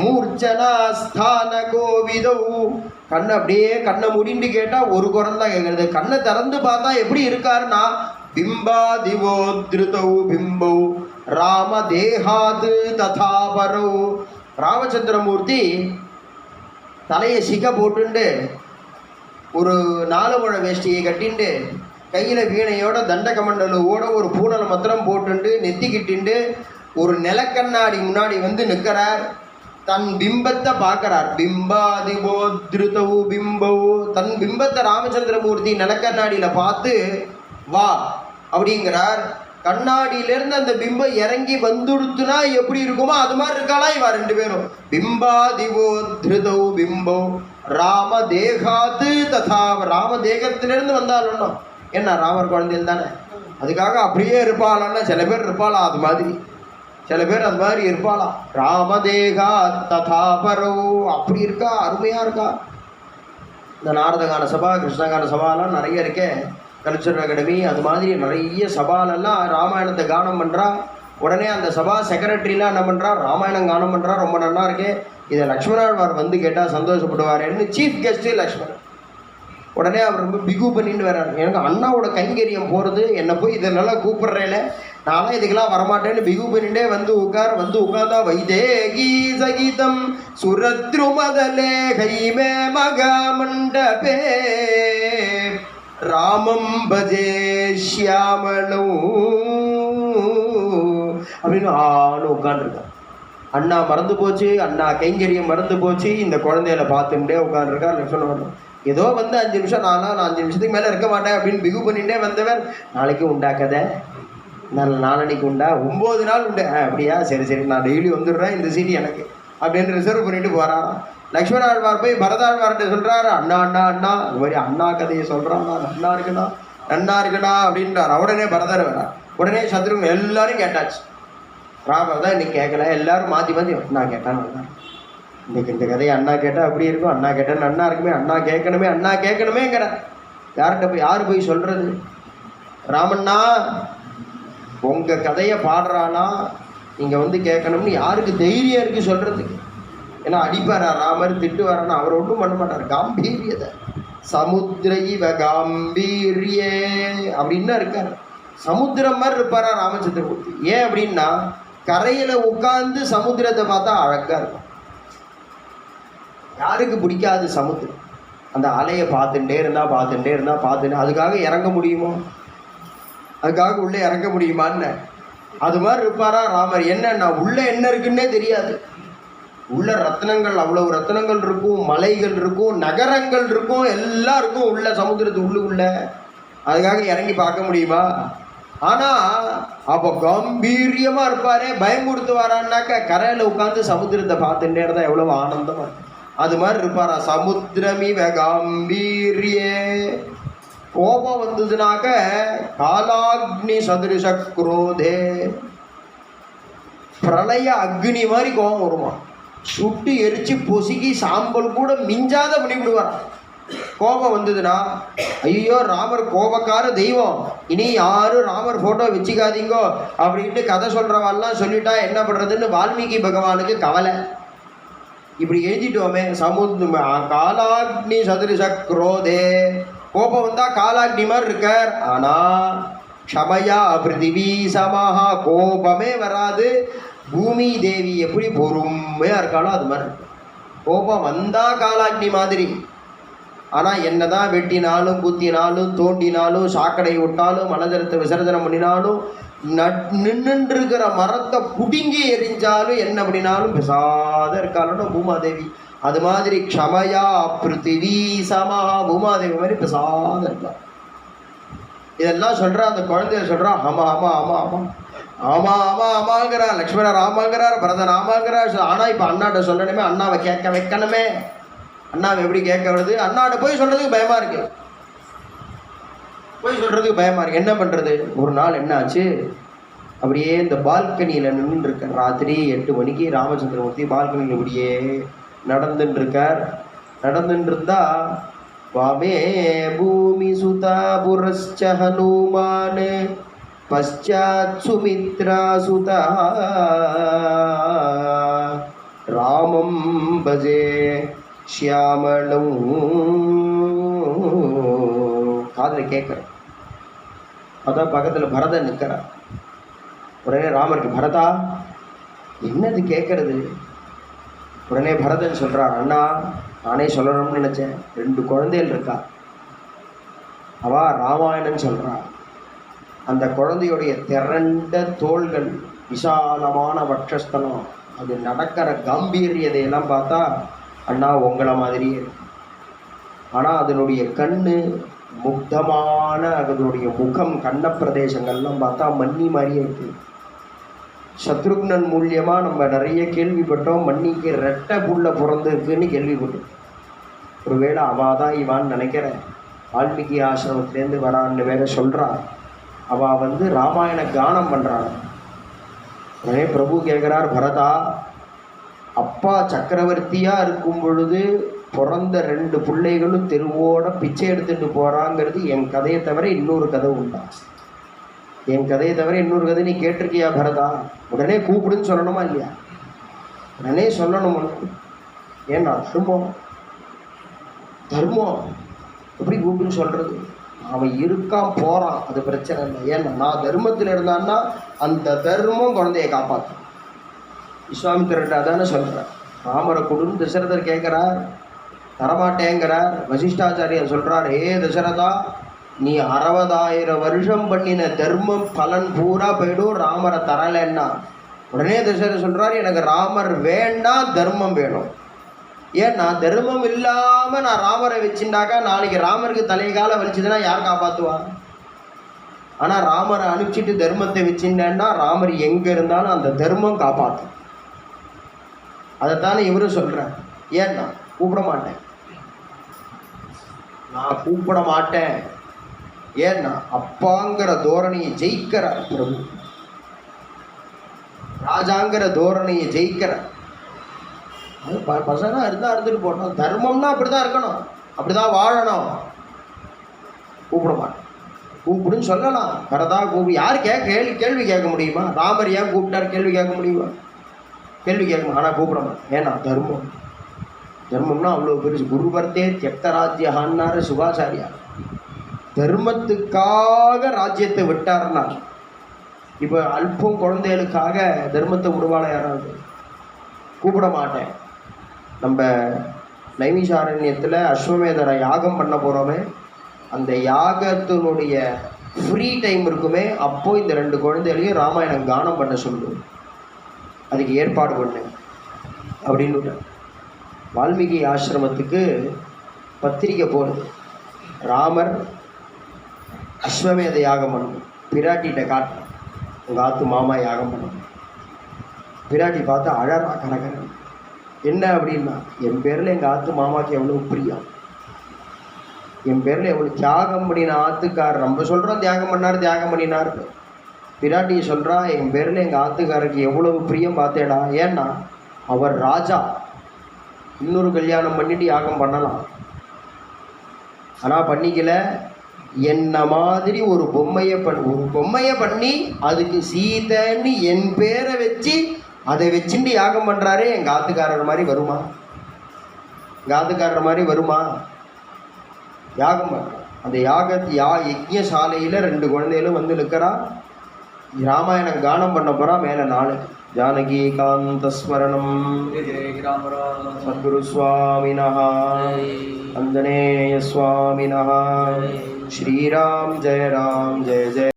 S1: மூர்ச்சனா ஸ்தான கோவிதௌ. கண்ணை அப்படியே கண்ணை முடிண்டு கேட்டால் ஒரு குரல் தான் கேட்குறது, கண்ணை திறந்து பார்த்தா எப்படி இருக்காருன்னா பிம்பாதிவோ திருதௌ பிம்பௌ ராம தேகாது ததாபரௌ. ராமச்சந்திரமூர்த்தி தலையை சிக்க போட்டுண்டு ஒரு 4 முழ வேஷ்டியை கட்டிண்டு கையில் வீணையோட தண்டகமண்டலோட ஒரு பூனல் மத்திரம் போட்டுண்டு நெத்திக்கிட்டு ஒரு நிலக்கண்ணாடி முன்னாடி வந்து நிற்கிறார். தன் பிம்பத்தை பார்க்குறார். பிம்பாதிபோ திருதவு பிம்பவு. தன் பிம்பத்தை ராமச்சந்திரமூர்த்தி நிலக்கண்ணாடியில் பார்த்து வா அப்படிங்கிறார். கண்ணாடியிலேருந்து அந்த பிம்பம் இறங்கி வந்துடுத்துனா எப்படி இருக்குமோ அது மாதிரி இருக்காளா இவா 2 பேரும். பிம்பாதிவோ திருதௌ பிம்போ ராம தேகாத்து ததா. ராம தேகத்திலிருந்து வந்தாலும் என்ன ராமர் குழந்தைகள் தானே, அதுக்காக அப்படியே இருப்பாளான்னா சில பேர் இருப்பாளா அது மாதிரி, சில பேர் அது மாதிரி இருப்பாளா. ராமதேகா ததாபரோ அப்படி இருக்கா, அருமையாக இருக்கா. இந்த நாரதகான சபா கிருஷ்ணகான சபாலாம் நிறைய இருக்கே, கல்ச்சரல் அகாடமி அது மாதிரி நிறைய சபாலெல்லாம் ராமாயணத்தை கானம் பண்ணுறா. உடனே அந்த சபா செக்ரட்டரிலாம் என்ன பண்ணுறா, ராமாயணம் கானம் பண்ணுறா, ரொம்ப நல்லா இருக்கே, இதை லக்ஷ்மணாழ்வார் வந்து கேட்டால் சந்தோஷப்படுவாரேன்னு சீஃப் கெஸ்ட்டு லக்ஷ்மணன். உடனே அவர் ரொம்ப பிகு பண்ணிட்டு வர்றார். எனக்கு அண்ணாவோட கைங்கரியம் போகிறது, என்னை போய் இதெல்லாம் கூப்பிட்றேல, நானும் இதுக்கெல்லாம் வரமாட்டேன்னு பிகு பண்ணிட்டே வந்து உட்கார்ந்தா வைதேகி சகிதம் சுரத்ருமதலே கைமே மகா மண்டபே ராமம் பஜே ஷியாமலும் அப்படின்னு ஆளும் உட்காந்துருக்கான். அண்ணா மறந்து போச்சு, அண்ணா கைங்கரியம் மறந்து போச்சு, இந்த குழந்தையில பார்த்துட்டே உட்காந்துருக்கா. லட்சுமணன் ஏதோ வந்து 5 நிமிஷம் நான் 5 நிமிஷத்துக்கு மேலே இருக்க மாட்டேன் அப்படின்னு பிகு பண்ணிட்டே வந்தவன், நாளைக்கு உண்டாக்கத நாளைக்கு உண்டா, 9 நாள் உண்டு. அப்படியா, சரி நான் டெய்லி வந்துடுறேன், இந்த சீடி எனக்கு அப்படின்னு ரிசர்வ் பண்ணிட்டு போறாராம். லக்ஷ்மணாழ்வார் போய் பரதாழ்வார்கிட்ட சொல்றாரு, அண்ணா அண்ணா அண்ணா இந்த மாதிரி அண்ணா கதையை சொல்றான்னா நன்னா இருக்குண்ணா நன்னா இருக்குண்ணா அப்படின்றார். உடனே பரதர் வரார். உடனே சத்ருகன் எல்லாரும் கேட்டாச்சு. ராமர் தான் இன்னைக்கு கேட்கல, எல்லாரும் மாற்றி மாற்றி அண்ணா கேட்டான் நல்லா இன்னைக்கு இந்த கதையை அண்ணா கேட்டால் அப்படி இருக்கும், அண்ணா கேட்டால் அண்ணா இருக்குமே, அண்ணா கேட்கணுமே அண்ணா கேட்கணுமேங்கிற. யார்கிட்ட போய் யார் போய் சொல்றது? ராமண்ணா உங்கள் கதையை பாடுறானா நீங்கள் வந்து கேட்கணும்னு யாருக்கு தைரியம் இருக்குது சொல்கிறதுக்கு? ஏன்னா அடிப்பாரா ராமர், திட்டு வரானா? அவர் ஒன்றும் பண்ண மாட்டார். காம்பீரியதை சமுத்திர இவ காம்பீரியே அப்படின்னு இருக்கார். சமுத்திரம் மாதிரி இருப்பாரா ராமச்சந்திரமூர்த்தி. ஏன் அப்படின்னா கரையில் உட்கார்ந்து சமுத்திரத்தை பார்த்தா அழகாக இருக்கும். யாருக்கு பிடிக்காது சமுத்திரம்? அந்த அலையை பார்த்துட்டே இருந்தால் அதுக்காக இறங்க முடியுமோ? அதுக்காக உள்ளே இறங்க முடியுமான்னு அது மாதிரி இருப்பாரா ராமர். என்னன்னா உள்ள என்ன இருக்குன்னே தெரியாது. உள்ள ரத்னங்கள், அவ்வளவு ரத்னங்கள் இருக்கும், மலைகள் இருக்கும், நகரங்கள் இருக்கும், எல்லாம் இருக்கும் உள்ள சமுத்திரத்து உள்ளுக்குள்ள. அதுக்காக இறங்கி பார்க்க முடியுமா? ஆனால் அப்போ கம்பீரியமாக இருப்பாரே, பயம் கொடுத்து வரான்னாக்க கரையில் உட்காந்து சமுத்திரத்தை பார்த்துட்டே இருந்தால் எவ்வளவு ஆனந்தமாக இருக்கும். அது மாதிரி இருப்பாரா சமுத்திரமி காம்பீரியே. கோபம் வந்ததுனாக்க காலாக்னி சதுரிஷ குரோதே, பிரளய அக்னி மாதிரி கோபம் வருமா. சுட்டு எரிச்சு பொசுக்கி சாம்பல் கூட மிஞ்சாத பண்ணிவிடுவார். கோபம் வந்ததுன்னா ஐயோ ராமர் கோபக்கார தெய்வம், இனி யாரும் ராமர் ஃபோட்டோ வச்சுக்காதீங்கோ அப்படின்ட்டு கதை சொல்கிறவாள்லாம் சொல்லிட்டா என்ன பண்ணுறதுன்னு வால்மீகி பகவானுக்கு கவலை. இப்படி எழுதிட்டோமே காலாக்னி சதுரிஷ குரோதே. கோபம் வந்தால் காலாக்னி மாதிரி இருக்கார். ஆனால் க்ஷமையா பிருத்திவி சமஹா, கோபமே வராது. பூமி தேவி எப்படி பொறுமையாக இருக்காளோ அது மாதிரி இருக்கு. கோபம் வந்தால் காலாக்னி மாதிரி. ஆனால் என்னதான் வெட்டினாலும் குத்தினாலும் தோண்டினாலும் சாக்கடை விட்டாலும் மலஜலத்தை விசர்ஜனம் பண்ணினாலும் நின்றுருக்கிற மரத்தை புடுங்கி எரிஞ்சாலும் என்ன பண்ணினாலும் பிசாத இருக்காளோ பூமாதேவி. அது மாதிரி க்ஷமையா பிருத்திவி சமஹா, பூமாதேவி மாதிரி பிசாத இருக்கா. இதெல்லாம் சொல்கிறா அந்த குழந்தைய சொல்கிறா. ஆமாம் ஆமாம் ஆமாம் ஆமாம் ஆமாம் ஆமாம் ஆமாங்கிறார். லக்ஷ்மணர் ஆமாங்கிறார், பரதன் ஆமாங்கிறார். ஆனால் இப்போ அண்ணாட்ட சொல்லணுமே, அண்ணாவை கேட்க வைக்கணுமே. அண்ணாவை எப்படி கேட்க வருது? அண்ணாட்ட போய் சொல்கிறதுக்கு பயமாக இருக்கு. போய் சொல்கிறதுக்கு பயமாக இருக்கு. என்ன பண்ணுறது? ஒரு நாள் என்ன ஆச்சு, அப்படியே இந்த பால்கனியில் நின்றுருக்கார். ராத்திரி 8 மணிக்கு ராமச்சந்திரமூர்த்தி பால்கனியில் இப்படியே நடந்துட்டுருக்கார். நடந்துட்டுருந்தா வாமே பூமி சுதா புரஸ்ச ஹனுமான் பశ్చాத் சுமித்ரா சுதா ராமம் பஜே ஷியாமலம். காதில் கேட்குறேன். அதான் பக்கத்தில் பரதன் நிற்கிறார். உடனே ராமருக்கு, பரதா என்னது கேட்கறது? உடனே பரதன் சொல்கிறார், அண்ணா நானே சொல்லணும்னு நினச்சேன். 2 குழந்தைகள் இருக்கா. அவள் ராமாயணன் சொல்கிறா. அந்த குழந்தையுடைய திரண்ட தோள்கள், விசாலமான வட்சஸ்தலம், அது நடக்கிற காம்பீரியதையெல்லாம் பார்த்தா அண்ணா உங்களை மாதிரியே இருக்கு. ஆனால் அதனுடைய கண்ணு முக்தமான, அதனுடைய முகம், கண்ண பிரதேசங்கள்லாம் பார்த்தா மன்னி மாதிரியே இருக்குது. சத்ருக்னன் மூலியமாக நம்ம நிறைய கேள்விப்பட்டோம். மன்னிக்கு ரெட்டை புள்ள பிறந்திருக்குன்னு கேள்விப்பட்டோம். ஒருவேளை அவள் தான் இவான்னு நினைக்கிறேன். வால்மீகி ஆசிரமத்திலேருந்து வரான்னு வேற சொல்கிறா. அவள் வந்து ராமாயண கானம் பண்ணுறாள். உடனே பிரபு கேட்குறார், பரதா அப்பா சக்கரவர்த்தியாக இருக்கும் பொழுது பிறந்த 2 பிள்ளைகளும் தெருவோட பிச்சை எடுத்துட்டு போகிறாங்கிறது என் கதையை தவிர இன்னொரு கதை உண்டா? என் கதையை தவிர இன்னொரு கதை நீ கேட்டிருக்கியா பரதா? உடனே கூப்பிடுன்னு சொல்லணுமா இல்லையா? உடனே சொல்லணும். ஏன்னா தர்மம் எப்படி கூப்பிடுன்னு சொல்கிறது? அவன் இருக்கான் போகிறான், அது பிரச்சனை இல்லை. ஏன்னா நான் தர்மத்தில் இருந்தான்னா அந்த தர்மம் குழந்தைய காப்பாற்றும். விஸ்வாமித்திரர்கிட்ட அதானே சொல்கிறார். ராமரை கொடுன்னு தசரதர் கேட்குறார், தரமாட்டேங்கிறார். வசிஷ்டாச்சாரியர் சொல்கிறார், ஏ தசரதா நீ 60,000 வருஷம் பண்ணின தர்மம் பலன் பூரா போயிடும், ராமரை தரலைன்னா. உடனே தசரதர் சொல்கிறார், எனக்கு ராமர் வேண்டாம், தர்மம் வேணும். ஏன்னா தர்மம் இல்லாமல் நான் ராமரை வச்சுட்டாக்கா நாளைக்கு ராமருக்கு தலைகால வலிச்சுதுன்னா யார் காப்பாற்றுவா? ஆனால் ராமரை அனுப்பிச்சிட்டு தர்மத்தை வச்சுட்டேன்னா ராமர் எங்கே இருந்தாலும் அந்த தர்மம் காப்பாற்றும். அதைத்தானே இவரும் சொல்கிறார். ஏன்னா கூப்பிட மாட்டேன், நான் கூப்பிட மாட்டேன். ஏன்னா அப்பாங்கிற தோரணையை ஜெயிக்கிறார் பிரபு, ராஜாங்கிற தோரணையை ஜெயிக்கிறார். அது பசங்க இருந்தால் இருந்துட்டு போட்டோம். தர்மம்னா அப்படி தான் இருக்கணும், அப்படி தான் வாழணும். கூப்பிட மாட்டேன், கூப்பிடுன்னு சொல்லலாம். வரதா கூப்பிடு. யார் கேள்வி கேட்க முடியுமா? ராமர் ஏன் கூப்பிட்டார் கேள்வி கேட்க முடியுமா? கேள்வி கேட்கணும். ஆனால் கூப்பிட மாட்டேன். ஏன்னா தர்மம், தர்மம்னா அவ்வளோ பெருசு. குருவர்த்தே தியக்தராஜ்யஹான்னாரு சுகாச்சாரியார். தர்மத்துக்காக ராஜ்யத்தை விட்டார்னா, இப்போ அல்பம் குழந்தைகளுக்காக தர்மத்தை விடுவாள யாராவது? கூப்பிட மாட்டேன். நம்ம நைமிஷாரண்யத்தில் அஸ்வமேதரை யாகம் பண்ண போகிறோமே, அந்த யாகத்தினுடைய ஃப்ரீ டைம் இருக்குமே, அப்போ இந்த 2 குழந்தைகளையும் ராமாயணம் கானம் பண்ண சொல்லுவோம், அதுக்கு ஏற்பாடு பண்ணு அப்படின்னு. வால்மீகி ஆசிரமத்துக்கு பத்திரிக்கை போடுது, ராமர் அஸ்வமேத யாகம் பண்ணணும், பிராட்டிகிட்ட காட்டணும், உங்கள் ஆத்து மாமா யாகம் பண்ணணும். பிராட்டி பார்த்து அழறா கனகரன். என்ன அப்படின்னா, என் பேரில் எங்கள் ஆத்து மாமாவுக்கு எவ்வளோ பிரியம், என் பேரில் எவ்வளோ தியாகம் பண்ணின ஆத்துக்காரர். நம்ம சொல்கிறோம் தியாகம் பண்ணினார். பிராட்டி சொல்கிறா, என் பேரில் எங்கள் ஆத்துக்காரருக்கு எவ்வளவு பிரியம் பார்த்தேடா. ஏன்னா அவர் ராஜா, இன்னொரு கல்யாணம் பண்ணிட்டு யாகம் பண்ணலாம், ஆனால் பண்ணிக்கல. என்ன மாதிரி ஒரு பொம்மையை பண்ணி அதுக்கு சீதைன்னு என் பேரை வச்சு அதை வச்சுட்டு யாகம் பண்ணுறாரு. எங்கள் ஆத்துக்காரர் மாதிரி வருமா? எங்கள் ஆத்துக்காரர் மாதிரி வருமா? யாகம் பண்ணுறான். அந்த யஜ்ஞசாலையில் 2 குழந்தைகளும் வந்து நிற்கிறா. ராமாயணம் கானம் பண்ண போகிறா. மேலே 4 ஜானகி காந்த ஸ்மரணம் சத்குரு சுவாமினஹ அஞ்சனேய சுவாமினஹ ஸ்ரீராம் ஜெய ராம் ஜெய ஜெய.